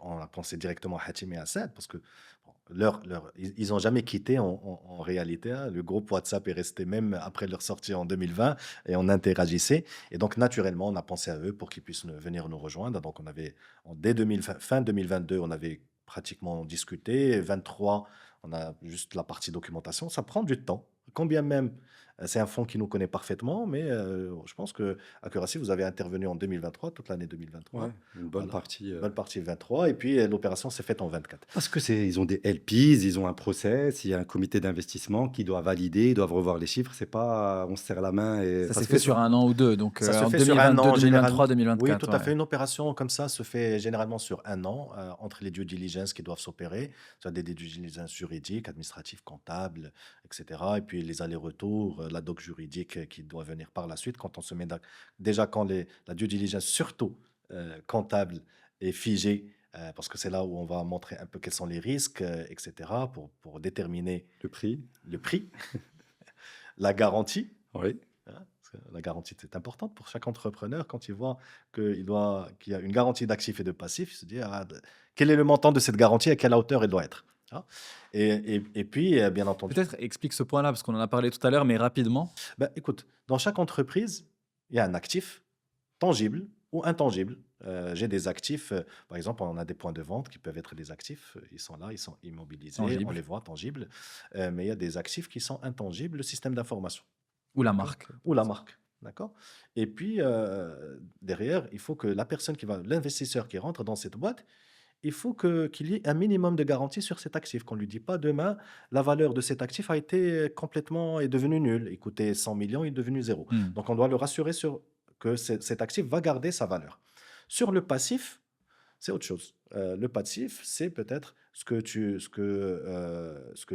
on a pensé directement à Hatim et Assad parce que bon, ils n'ont jamais quitté en réalité, hein. Le groupe WhatsApp est resté même après leur sortie en 2020 et on interagissait. Et donc, naturellement, on a pensé à eux pour qu'ils puissent venir nous rejoindre. Donc, on avait, dès fin 2022, on avait pratiquement discuté. 23, on a juste la partie documentation. Ça prend du temps. Combien même c'est un fonds qui nous connaît parfaitement, mais je pense que Accuracy, vous avez intervenu en 2023, toute l'année 2023. Ouais, une bonne Voilà, partie. bonne partie 23, et puis l'opération s'est faite en 24. Parce que ils ont des LPs, ils ont un process, il y a un comité d'investissement qui doit valider, ils doivent revoir les chiffres. C'est pas on se serre la main et Ça ça s'est se fait fait sur un an ou deux. Donc Ça se en fait sur un 2022, an, 2023, généralement. Oui, 2024. tout à fait. Ouais. Une opération comme ça se fait généralement sur un an, entre les due diligence qui doivent s'opérer, soit des due diligence juridiques, administratives, comptables, etc. Et puis les allers-retours, la doc juridique qui doit venir par la suite. Quand on se met déjà quand la due diligence, surtout comptable, est figée, parce que c'est là où on va montrer un peu quels sont les risques, etc., pour déterminer le prix. le prix, la garantie. Oui. Hein, parce que la garantie est importante pour chaque entrepreneur. Quand il voit qu'il y a une garantie d'actifs et de passifs, il se dit quel est le montant de cette garantie, à quelle hauteur elle doit être. Hein. Et puis, bien entendu, Peut-être explique ce point-là, parce qu'on en a parlé tout à l'heure, mais rapidement. ben, écoute, dans chaque entreprise, il y a un actif tangible ou intangible. J'ai des actifs, par exemple, on a des points de vente qui peuvent être des actifs, ils sont là, ils sont immobilisés, on Tangible. les voit tangibles, mais il y a des actifs qui sont intangibles, le système d'information. Ou la D'accord. marque. Ou la marque. D'accord. Et puis, derrière, il faut que la personne l'investisseur qui rentre dans cette boîte, il faut qu'il y ait un minimum de garantie sur cet actif. Qu'on ne lui dise pas demain, la valeur de cet actif est devenue nulle. Il coûtait 100 millions, il est devenu zéro. Hmm. Donc, on doit le rassurer que cet actif va garder sa valeur. Sur le passif, c'est autre chose. Le passif, c'est peut-être ce que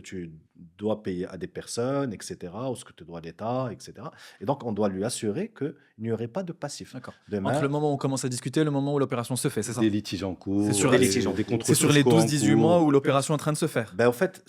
tu dois payer à des personnes, etc., ou ce que tu dois à l'État, etc. Et donc, on doit lui assurer qu'il n'y aurait pas de passif. D'accord. Entre Demain, le moment où on commence à discuter et le moment où l'opération se fait, c'est ça? Des litiges en cours, C'est sur- Des litiges en des cours. contrôles C'est sur les fiscaux en 12-18 cours. mois où l'opération est en train de se faire. ben, au fait,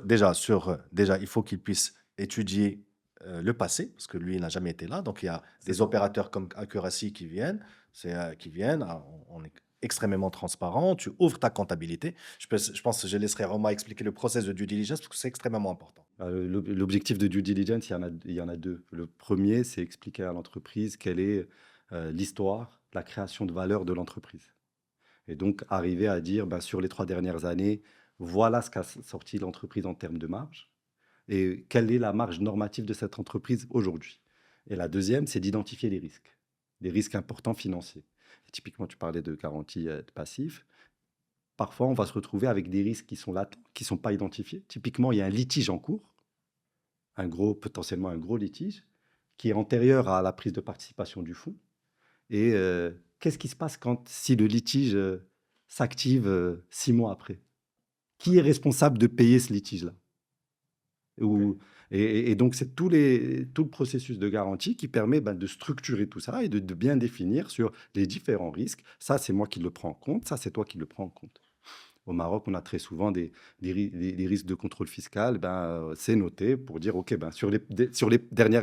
déjà, il faut qu'il puisse étudier le passé, parce que lui, il n'a jamais été là. Donc, il y a des opérateurs comme Accuracy qui viennent. On est extrêmement transparent. Tu ouvres ta comptabilité. Je pense que je laisserai Roma expliquer le process de due diligence, parce que c'est extrêmement important. L'objectif de due diligence, il y en a deux. Le premier, c'est expliquer à l'entreprise quelle est l'histoire, la création de valeur de l'entreprise. Et donc, arriver à dire, ben, sur les 3 dernières années, voilà ce qu'a sorti l'entreprise en termes de marge et quelle est la marge normative de cette entreprise aujourd'hui. Et la deuxième, c'est d'identifier les risques importants financiers. Et typiquement, tu parlais de garantie de passif. Parfois, on va se retrouver avec des risques qui sont latents, qui ne sont pas identifiés. Typiquement, il y a un litige en cours, potentiellement un gros litige, qui est antérieur à la prise de participation du fonds. Et qu'est-ce qui se passe si le litige s'active 6 mois après? Qui est responsable de payer ce litige-là? Et donc, c'est tout le processus de garantie qui permet de structurer tout ça et de bien définir sur les différents risques. Ça, c'est moi qui le prends en compte. Ça, c'est toi qui le prends en compte. Au Maroc, on a très souvent des risques de contrôle fiscal. C'est noté pour dire, OK, sur les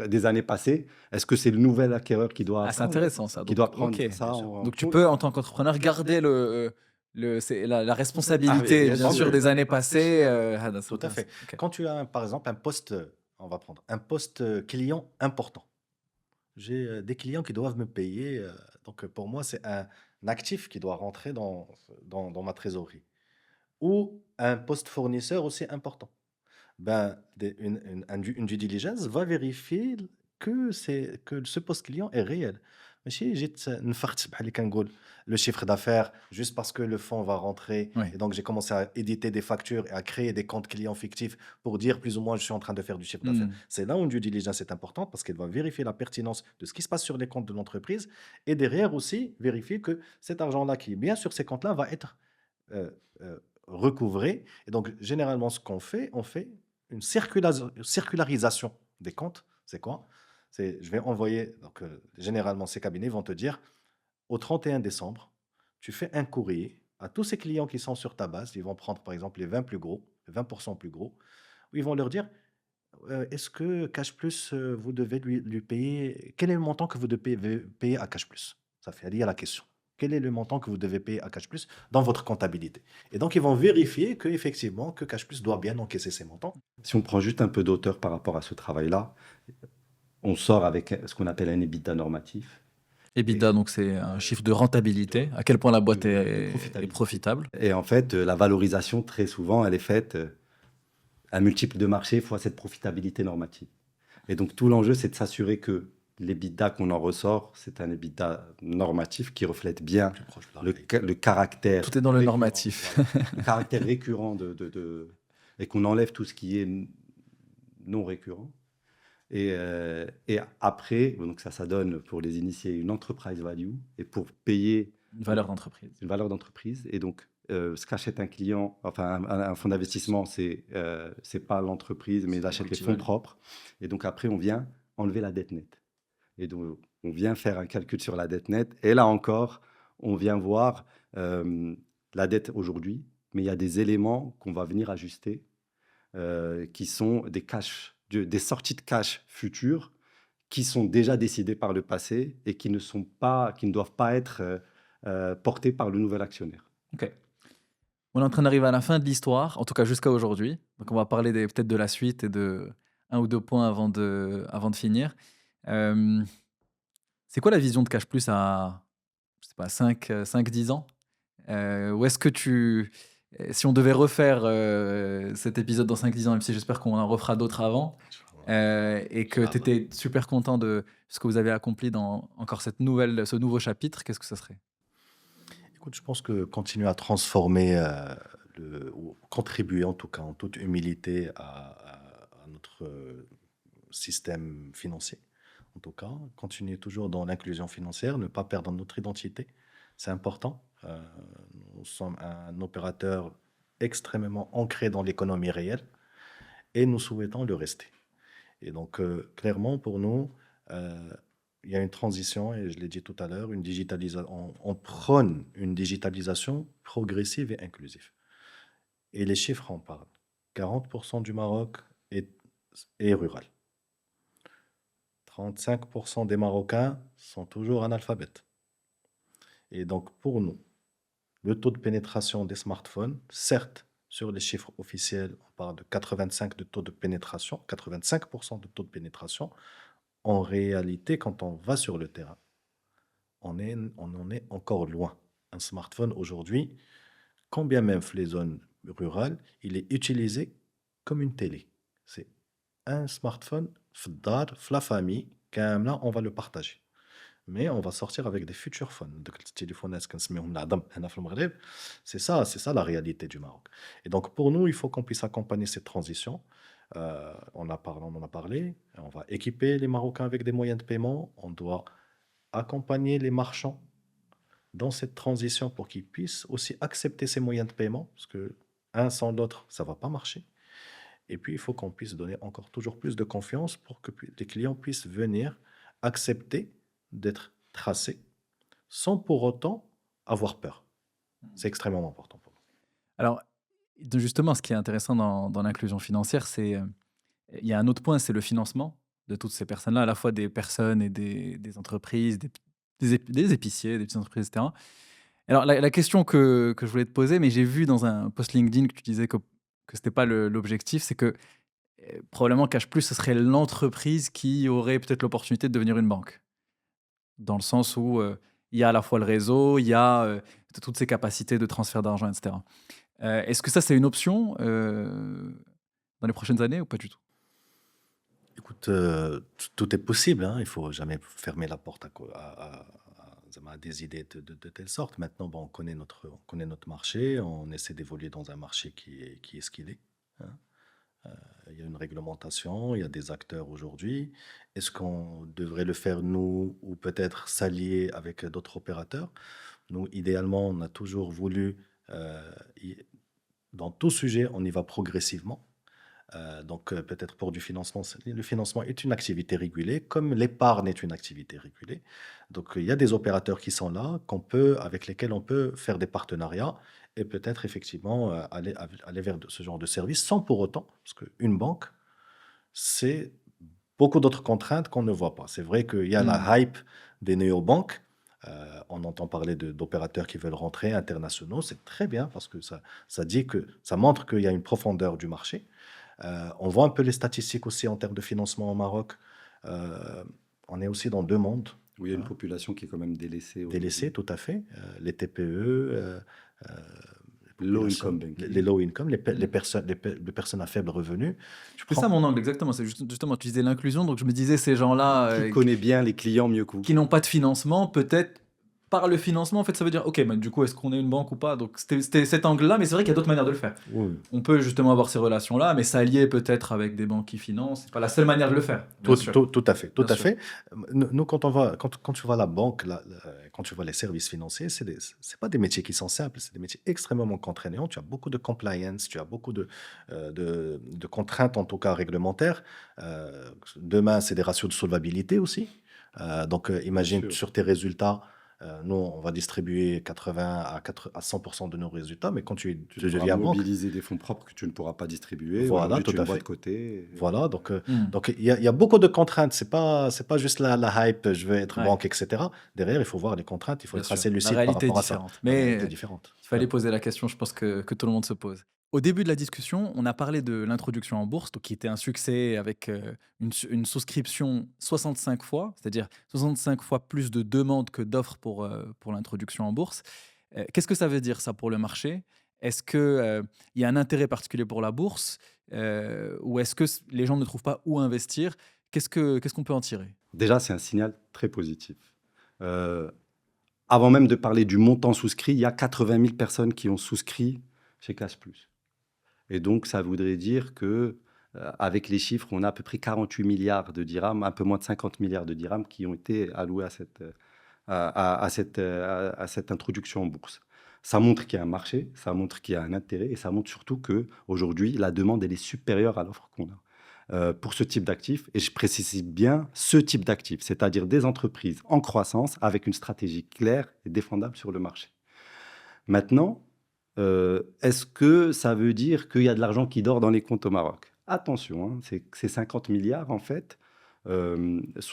des années passées, est-ce que c'est le nouvel acquéreur qui doit Ah, c'est intéressant ça. qui Donc, doit prendre ok. ça Donc tu peux, en tant qu'entrepreneur, garder la responsabilité, bien bien sûr. sûr, des années passées. Tout à fait. Ok. Quand tu as, par exemple, on va prendre un poste client important. J'ai des clients qui doivent me payer. Donc, pour moi, c'est un actif qui doit rentrer dans ma trésorerie. Ou un poste fournisseur aussi important. Une due diligence va vérifier que ce poste client est réel. ماشي جيت نفخت بحال اللي كنقول le chiffre d'affaires juste parce que le fonds va rentrer Oui. et donc j'ai commencé à éditer des factures et à créer des comptes clients fictifs pour dire plus ou moins je suis en train de faire du chiffre d'affaires. Hmm. C'est là où une due diligence est importante parce qu'elle va vérifier la pertinence de ce qui se passe sur les comptes de l'entreprise et derrière aussi vérifier que cet argent-là qui est bien sur ces comptes-là va être euh, recouvré. Et donc généralement ce qu'on fait, on fait une circularisation des comptes. C'est quoi? C'est je vais envoyer, donc généralement ces cabinets vont te dire au 31 décembre, tu fais un courrier à tous ces clients qui sont sur ta base. Ils vont prendre par exemple les 20 plus gros, les 20% plus gros, où ils vont leur dire est-ce que Cash Plus, vous devez lui payer, quel est le montant que vous devez payer à Cash Plus? Ça fait lié à la question. Quel est le montant que vous devez payer à Cash Plus dans votre comptabilité? Et donc, ils vont vérifier que, effectivement, que Cash Plus doit bien encaisser ces montants. Si on prend juste un peu d'auteur par rapport à ce travail-là, on sort avec ce qu'on appelle un EBITDA normatif. EBITDA, donc c'est un chiffre de rentabilité, à quel point la boîte De est profitable. Et en fait, la valorisation, très souvent, elle est faite un multiple de marché fois cette profitabilité normative. Et donc, tout l'enjeu, c'est de s'assurer que l'EBITDA qu'on en ressort, c'est un EBITDA normatif qui reflète bien Plus proche de la le, réalité. le caractère Tout est dans le récurrent, normatif. voilà, le caractère récurrent et qu'on enlève tout ce qui est non récurrent. Et après, donc ça donne pour les initiés une enterprise value et pour payer Une valeur d'entreprise. une valeur d'entreprise. Et donc, ce qu'achète un client, enfin un fonds d'investissement, c'est pas l'entreprise, mais il achète les fonds multivalue. propres. Et donc après, on vient enlever la dette nette. Et donc, on vient faire un calcul sur la dette nette. Et là encore, on vient voir la dette aujourd'hui, mais il y a des éléments qu'on va venir ajuster qui sont des sorties de cash futures qui sont déjà décidées par le passé et qui ne doivent pas être portées par le nouvel actionnaire. Ok. On est en train d'arriver à la fin de l'histoire, en tout cas jusqu'à aujourd'hui. Donc on va parler peut-être de la suite et de un ou deux points avant de finir. Euh, c'est quoi la vision de Cash Plus à, je sais pas, 5-10 ans? Où est-ce que si on devait refaire cet épisode dans 5-10 ans, même si j'espère qu'on en refera d'autres avant, et que tu étais super content de ce que vous avez accompli dans encore ce nouveau chapitre, qu'est-ce que ça serait? Écoute, je pense que continuer à transformer, ou contribuer en tout cas en toute humilité à notre système financier, en tout cas, continuer toujours dans l'inclusion financière, ne pas perdre notre identité, c'est important. Nous sommes un opérateur extrêmement ancré dans l'économie réelle et nous souhaitons le rester. Et donc, clairement, pour nous, il y a une transition, et je l'ai dit tout à l'heure, on prône une digitalisation progressive et inclusive. Et les chiffres en parlent. 40% du Maroc est rural. 35% des Marocains sont toujours analphabètes. Et donc, pour nous, le taux de pénétration des smartphones, certes, sur les chiffres officiels, on parle de 85% de taux de pénétration, 85% de taux de pénétration. En réalité, quand on va sur le terrain, on en est encore loin. Un smartphone aujourd'hui, quand bien même les zones rurales, il est utilisé comme une télé. C'est un smartphone, fdar, la famille, كاملة, on va le partager. Mais on va sortir avec des futurs phones. Donc, le téléphone, c'est ça la réalité du Maroc. Et donc, pour nous, il faut qu'on puisse accompagner cette transition. On en a parlé. On va équiper les Marocains avec des moyens de paiement. On doit accompagner les marchands dans cette transition pour qu'ils puissent aussi accepter ces moyens de paiement, parce que un sans l'autre, ça va pas marcher. Et puis, il faut qu'on puisse donner encore toujours plus de confiance pour que les clients puissent venir accepter d'être tracés sans pour autant avoir peur. C'est extrêmement important pour nous. Alors, justement, ce qui est intéressant dans l'inclusion financière, c'est il y a un autre point, c'est le financement de toutes ces personnes-là, à la fois des personnes et des entreprises, des épiciers, des petites entreprises, etc. Alors, la question que je voulais te poser, mais j'ai vu dans un post LinkedIn que tu disais que ce n'était pas l'objectif, c'est que probablement Cash Plus, ce serait l'entreprise qui aurait peut-être l'opportunité de devenir une banque. Dans le sens où il y a à la fois le réseau, il y a toutes ces capacités de transfert d'argent, etc. Est-ce que ça, c'est une option dans les prochaines années ou pas du tout? Écoute, tout est possible, hein. Il faut jamais fermer la porte à des idées de telle sorte. Maintenant, bon, on connaît notre marché, on essaie d'évoluer dans un marché qui est ce qu'il est, hein. Il y a une réglementation, il y a des acteurs aujourd'hui. Est-ce qu'on devrait le faire nous ou peut-être s'allier avec d'autres opérateurs? Nous, idéalement, on a toujours voulu, y dans tout sujet, on y va progressivement. Donc, peut-être pour du financement, le financement est une activité régulée, comme l'épargne est une activité régulée. Donc, il y a des opérateurs qui sont là, avec lesquels on peut faire des partenariats et peut-être effectivement aller vers ce genre de service sans pour autant, parce qu'une banque, c'est beaucoup d'autres contraintes qu'on ne voit pas. C'est vrai qu'il y a Hmm. la hype des néobanques. On entend parler d'opérateurs qui veulent rentrer internationaux. C'est très bien parce que ça montre qu'il y a une profondeur du marché. On voit un peu les statistiques aussi en termes de financement au Maroc. Euh, on est aussi dans deux mondes, Où il y a une hein, population qui est quand même délaissée délaissés, aujourd'hui. tout à fait. Les TPE, euh, les Low income populations, les banking. low income, les Hmm. personnes, les personnes à faible revenu. Tu C'est ça prends, mon angle, exactement. C'est justement, tu disais l'inclusion, donc je me disais ces gens-là Qui connaît bien les clients mieux que vous? qui n'ont pas de financement, peut-être par le financement, en fait, ça veut dire, ok, bah, du coup, est-ce qu'on est une banque ou pas? Donc c'était cet angle-là, mais c'est vrai qu'il y a d'autres manières de le faire. oui, On peut justement avoir ces relations-là, mais s'allier peut-être avec des banques qui financent, c'est pas la seule manière de le faire, bien sûr. tout à fait, tout Bien à sûr. fait. Nous, quand tu vois la banque, quand tu vois les services financiers, c'est pas des métiers qui sont simples, c'est des métiers extrêmement contraignants. Tu as beaucoup de compliance, tu as beaucoup de contraintes, en tout cas réglementaires. Demain, c'est des ratios de solvabilité aussi. Donc, Bien imagine sûr. sur tes résultats, nous, on va distribuer 80 à 100% de nos résultats, mais quand tu Tu devras deviens banque, mobiliser des fonds propres que tu ne pourras pas distribuer. voilà, Aujourd'hui, tout tu es à une boîte fait. cotée. Voilà, donc Hmm. donc il y a beaucoup de contraintes. C'est pas juste la hype, je veux être Ouais, banque, etc. Derrière, il faut voir les contraintes, il faut bien être sûr. assez La lucide par réalité est rapport à ça. différente. La réalité est Mais différente. il Ouais. fallait poser la question, je pense que tout le monde se pose. Au début de la discussion, on a parlé de l'introduction en bourse, donc qui était un succès avec une souscription 65 fois, c'est-à-dire 65 fois plus de demandes que d'offres pour l'introduction en bourse. Qu'est-ce que ça veut dire ça pour le marché? Est-ce qu'il y a un intérêt particulier pour la bourse ou est-ce que les gens ne trouvent pas où investir? Qu'est-ce qu'on peut en tirer? Déjà, c'est un signal très positif. Euh, Avant même de parler du montant souscrit, il y a 80 000 personnes qui ont souscrit chez Cash Plus. Et donc, ça voudrait dire que, avec les chiffres, on a à peu près 48 milliards de dirhams, un peu moins de 50 milliards de dirhams qui ont été alloués à cette introduction en bourse. Ça montre qu'il y a un marché, ça montre qu'il y a un intérêt et ça montre surtout qu'aujourd'hui, la demande elle est supérieure à l'offre qu'on a pour ce type d'actifs. Et je précise bien ce type d'actifs, c'est-à-dire des entreprises en croissance avec une stratégie claire et défendable sur le marché. Maintenant, est-ce que ça veut dire qu'il y a de l'argent qui dort dans les comptes au Maroc? Attention, hein, ces 50 milliards, en fait,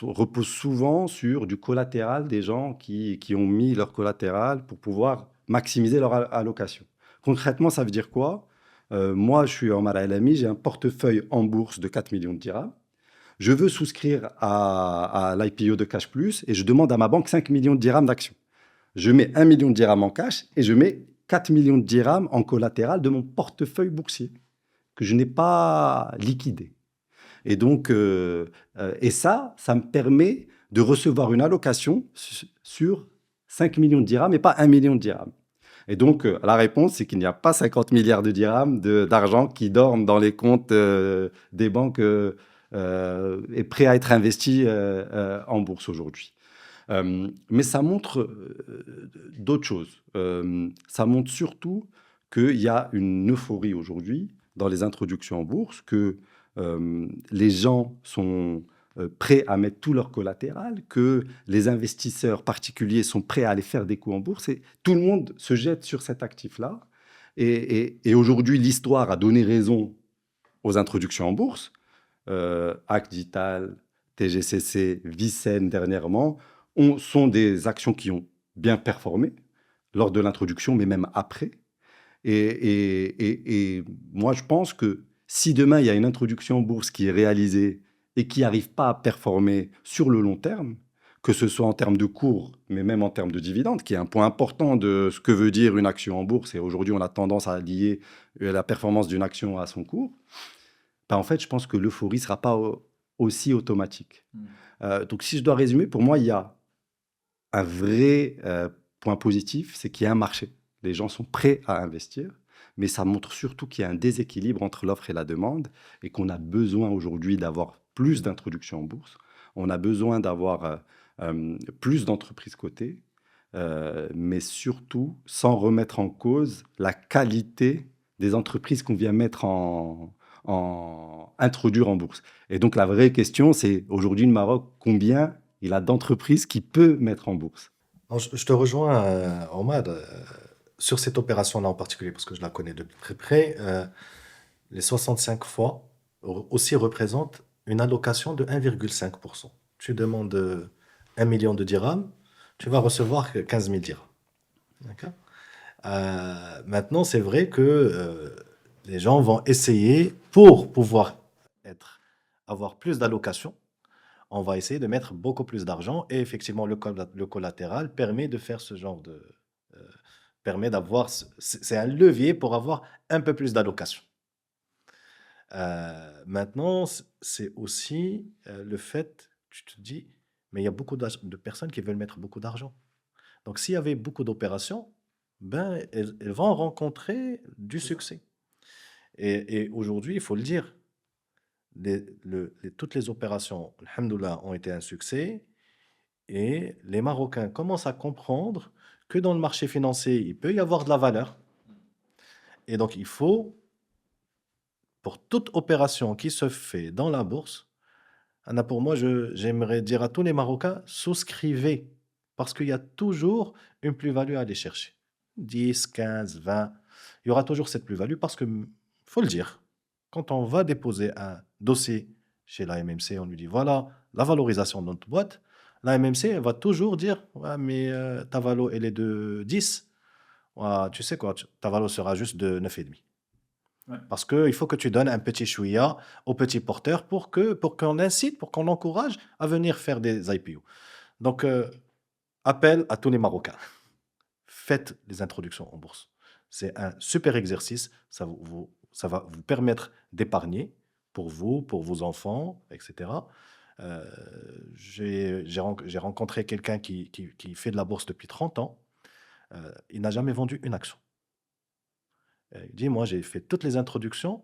reposent souvent sur du collatéral des gens qui ont mis leur collatéral pour pouvoir maximiser leur allocation. Concrètement, ça veut dire quoi? Moi, je suis en Mara El Ami, j'ai un portefeuille en bourse de 4 millions de dirhams. Je veux souscrire à l'IPO de Cash Plus et je demande à ma banque 5 millions de dirhams d'actions. Je mets 1 million de dirhams en cash et je mets 4 millions de dirhams en collatéral de mon portefeuille boursier que je n'ai pas liquidé. Et donc, et ça me permet de recevoir une allocation sur 5 millions de dirhams et pas 1 million de dirhams. Et donc, la réponse, c'est qu'il n'y a pas 50 milliards de dirhams d'argent qui dorment dans les comptes des banques et prêts à être investis en bourse aujourd'hui. Mais ça montre d'autres choses. Ça montre surtout qu'il y a une euphorie aujourd'hui dans les introductions en bourse, que les gens sont prêts à mettre tout leur collatéral, que les investisseurs particuliers sont prêts à aller faire des coups en bourse, et tout le monde se jette sur cet actif-là. Et aujourd'hui, l'histoire a donné raison aux introductions en bourse. Act Digital, TGCC, Vicen dernièrement, sont des actions qui ont bien performé lors de l'introduction, mais même après. Et moi, je pense que si demain, il y a une introduction en bourse qui est réalisée et qui n'arrive pas à performer sur le long terme, que ce soit en termes de cours, mais même en termes de dividendes, qui est un point important de ce que veut dire une action en bourse, et aujourd'hui, on a tendance à lier la performance d'une action à son cours, ben en fait, je pense que l'euphorie ne sera pas aussi automatique. Donc, si je dois résumer, pour moi, il y a un vrai point positif, c'est qu'il y a un marché. Les gens sont prêts à investir, mais ça montre surtout qu'il y a un déséquilibre entre l'offre et la demande et qu'on a besoin aujourd'hui d'avoir plus d'introductions en bourse. On a besoin d'avoir plus d'entreprises cotées, mais surtout sans remettre en cause la qualité des entreprises qu'on vient introduire en bourse. Et donc la vraie question, c'est aujourd'hui le Maroc, combien il a d'entreprises qu'il peut mettre en bourse? Non, je te rejoins, Omar, sur cette opération-là en particulier, parce que je la connais de très près. Les 65 fois aussi représentent une allocation de 1,5%. Tu demandes 1 million de dirhams, tu vas recevoir que 15 000 dirhams. D'accord. Maintenant, c'est vrai que les gens vont essayer, pour pouvoir avoir plus d'allocations, on va essayer de mettre beaucoup plus d'argent. Et effectivement, le collatéral permet de faire ce genre de... euh, permet d'avoir... C'est un levier pour avoir un peu plus d'allocations. Maintenant, c'est aussi le fait, tu te dis, mais il y a beaucoup de personnes qui veulent mettre beaucoup d'argent. Donc, s'il y avait beaucoup d'opérations, ben, elles vont rencontrer du succès. Et aujourd'hui, il faut le dire, toutes les opérations, alhamdoulilah, ont été un succès. Et les Marocains commencent à comprendre que dans le marché financier, il peut y avoir de la valeur. Et donc, il faut, pour toute opération qui se fait dans la bourse, Anna, pour moi, j'aimerais dire à tous les Marocains, souscrivez, parce qu'il y a toujours une plus-value à aller chercher. 10, 15, 20, il y aura toujours cette plus-value parce que, faut le dire, quand on va déposer un dossier chez la MMC, on lui dit, voilà la valorisation de notre boîte, la MMC, elle va toujours dire, ouais, mais ta valo, elle est de 10. Ouais, tu sais quoi, ta valo sera juste de 9,5. Ouais. Parce qu'il faut que tu donnes un petit chouïa aux petits porteurs pour qu'on incite, pour qu'on encourage à venir faire des IPO. Donc, appel à tous les Marocains. Faites les introductions en bourse. C'est un super exercice. Ça va vous permettre d'épargner pour vous, pour vos enfants, etc. J'ai rencontré quelqu'un qui fait de la bourse depuis 30 ans. Il n'a jamais vendu une action. Il dit, moi, j'ai fait toutes les introductions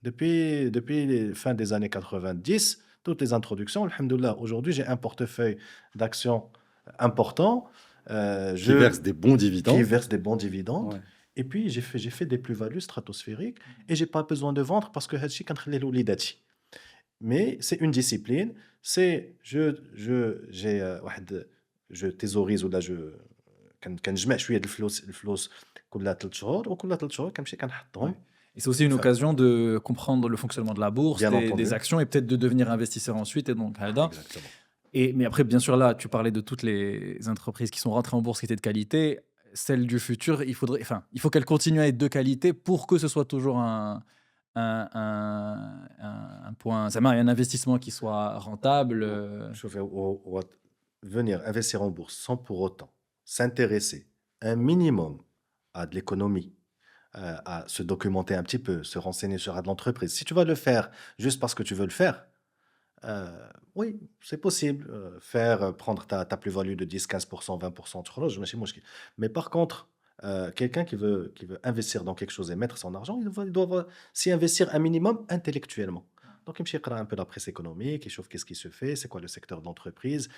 depuis les fins des années 90, toutes les introductions. Alhamdoulilah, aujourd'hui, j'ai un portefeuille d'actions important Qui verse des bons qui dividendes. verse des bons dividendes. Ouais. Et puis, j'ai fait des plus-values stratosphériques et j'ai pas besoin de vendre parce que هادشي كنخليه لوليداتي. Mais c'est une discipline. C'est j'ai je thésaurise ولا كنجمع شويه الفلوس كل 3 شهور وكل 3 شهور كنمشي كنحطهم. Et c'est aussi une Enfin, occasion de comprendre le fonctionnement de la bourse, Bien des entendu. actions et peut-être de devenir investisseur ensuite. Et donc, Haïda. Exactement. Mais après, bien sûr, là, tu parlais de toutes les entreprises qui sont rentrées en bourse qui étaient de qualité. Celles du futur, il faut qu'elles continuent à être de qualité pour que ce soit toujours un point, ça marque un investissement qui soit rentable. Je vais venir investir en bourse sans pour autant s'intéresser un minimum à de l'économie, à se documenter un petit peu, se renseigner sur de l'entreprise. Si tu vas le faire juste parce que tu veux le faire, oui, c'est possible. Prendre ta plus-value de 10, 15%, 20%, je me suis moche. Mais par contre, quelqu'un qui veut investir dans quelque chose et mettre son argent, il doit s'y investir un minimum intellectuellement. Donc, il me cherche un peu la presse économique, il chauffe qu'est-ce qui se fait, c'est quoi le secteur de l'entreprise,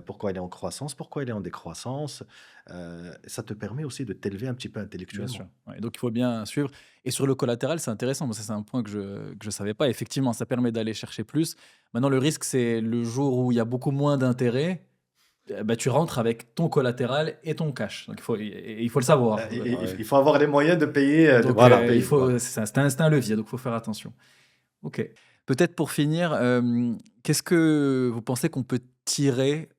pourquoi elle est en croissance, pourquoi elle est en décroissance. Ça te permet aussi de t'élever un petit peu Bien intellectuellement. sûr. Ouais, donc il faut bien suivre. Et sur le collatéral, c'est intéressant. Moi, ça, c'est un point que je savais pas. Effectivement, ça permet d'aller chercher plus. Maintenant, le risque, c'est le jour où il y a beaucoup moins d'intérêt, bah, tu rentres avec ton collatéral et ton cash. Donc il faut le savoir. Il faut avoir les moyens de payer. Donc, pouvoir il payer, faut, quoi. c'est un levier, donc il faut faire attention. Ok. Peut-être pour finir, qu'est-ce que vous pensez qu'on peut tirer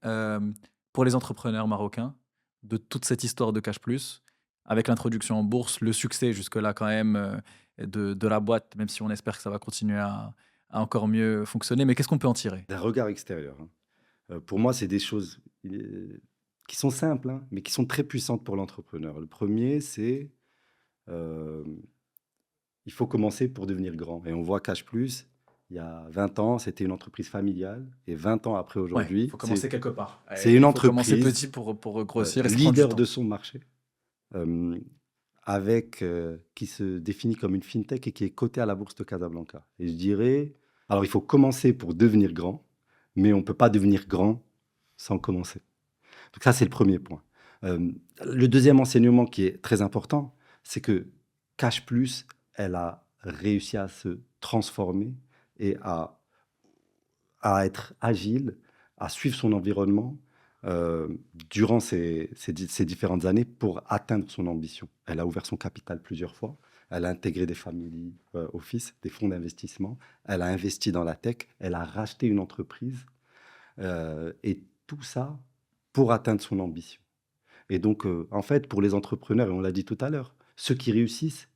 pour les entrepreneurs marocains de toute cette histoire de Cash Plus, avec l'introduction en bourse, le succès jusque-là quand même de la boîte, même si on espère que ça va continuer à encore mieux fonctionner. Mais qu'est-ce qu'on peut en tirer? D'un regard extérieur, hein. Pour moi, c'est des choses qui sont simples, hein, mais qui sont très puissantes pour l'entrepreneur. Le premier, c'est il faut commencer pour devenir grand. Et on voit Cash Plus, il y a 20 ans, c'était une entreprise familiale. Et 20 ans après Ouais, il aujourd'hui, faut commencer quelque part. c'est une Il faut commencer entreprise petit pour grossir et se prendre du leader temps. de son marché, euh, qui se définit comme une fintech et qui est cotée à la bourse de Casablanca. Et je dirais, alors il faut commencer pour devenir grand, mais on ne peut pas devenir grand sans commencer. Donc ça, c'est le premier point. Le deuxième enseignement qui est très important, c'est que Cash Plus, elle a réussi à se transformer et à être agile, à suivre son environnement euh, durant ces différentes années pour atteindre son ambition. Elle a ouvert son capital plusieurs fois, elle a intégré des family office, des fonds d'investissement, elle a investi dans la tech, elle a racheté une entreprise et tout ça pour atteindre son ambition. Et donc, en fait, pour les entrepreneurs, et on l'a dit tout à l'heure, ceux qui réussissent,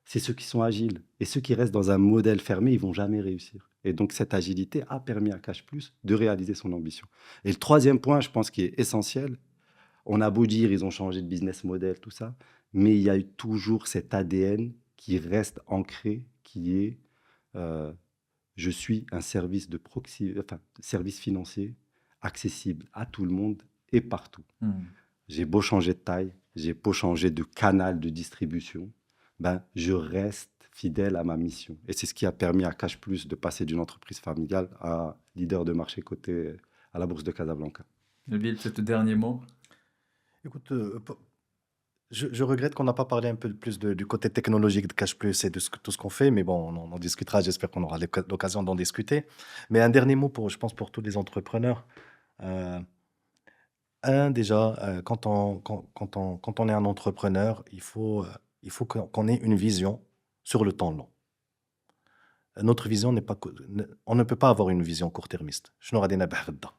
c'est ceux qui sont agiles. Et ceux qui restent dans un modèle fermé, ils vont jamais réussir. Et donc, cette agilité a permis à Cash Plus de réaliser son ambition. Et le troisième point, je pense, qui est essentiel, on a beau dire, ils ont changé de business model, tout ça, mais il y a eu toujours cet ADN qui reste ancré, qui est euh, je suis un service de service financier accessible à tout le monde et partout. Hmm. J'ai beau changer de taille, j'ai beau changer de canal de distribution, ben, je reste fidèle à ma mission. Et c'est ce qui a permis à Cash Plus de passer d'une entreprise familiale à leader de marché coté à la bourse de Casablanca. Nabil, c'est le dernier mot. Écoute, je regrette qu'on n'a pas parlé un peu plus du côté technologique de Cash Plus et de tout ce qu'on fait, mais bon, on en discutera. J'espère qu'on aura l'occasion d'en discuter. Mais un dernier mot, je pense, pour tous les entrepreneurs. Euh, déjà, quand on est un entrepreneur, il faut qu'on ait une vision sur le temps long. Notre vision n'est pas... On ne peut pas avoir une vision court-termiste. Je n'aurai des nabah ghadda.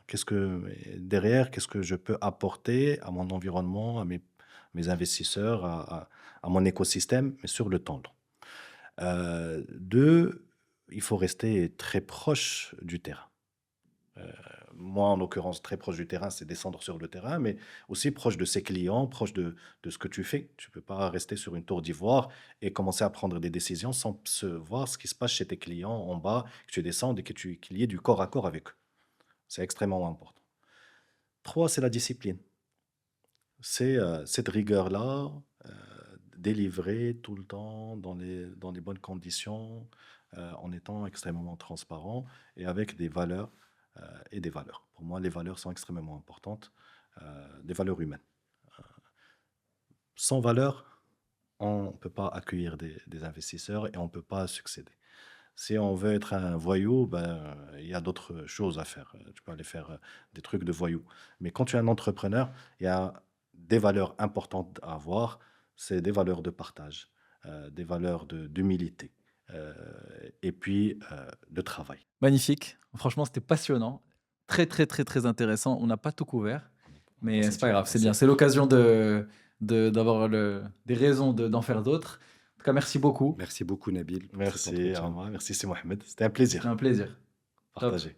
Qu'est-ce que derrière, qu'est-ce que je peux apporter à mon environnement, à mes investisseurs, à mon écosystème, mais sur le temps long. Deux, il faut rester très proche du terrain. Moi, en l'occurrence, très proche du terrain, c'est descendre sur le terrain, mais aussi proche de ses clients, proche de ce que tu fais. Tu ne peux pas rester sur une tour d'ivoire et commencer à prendre des décisions sans voir ce qui se passe chez tes clients en bas, que tu descendes et qu'il y ait du corps à corps avec eux. C'est extrêmement important. Trois, c'est la discipline. C'est cette rigueur-là, délivrer tout le temps dans les bonnes conditions, en étant extrêmement transparent et avec des valeurs et des valeurs. Pour moi, les valeurs sont extrêmement importantes, des valeurs humaines. Sans valeur, on ne peut pas accueillir des investisseurs et on ne peut pas succéder. Si on veut être un voyou, ben, il y a d'autres choses à faire. Tu peux aller faire des trucs de voyou. Mais quand tu es un entrepreneur, il y a des valeurs importantes à avoir. C'est des valeurs de partage, des valeurs d'humilité euh, et puis de travail. Magnifique. Franchement, c'était passionnant. Très, très, très, très intéressant. On n'a pas tout couvert, mais c'est pas grave, c'est bien. C'est l'occasion d'avoir des raisons d'en faire d'autres. En tout cas, merci beaucoup. Merci beaucoup, Nabil. pour cet Merci, entretien. Arma. Merci, c'est Mohamed. C'était un plaisir C'était un plaisir. partagé.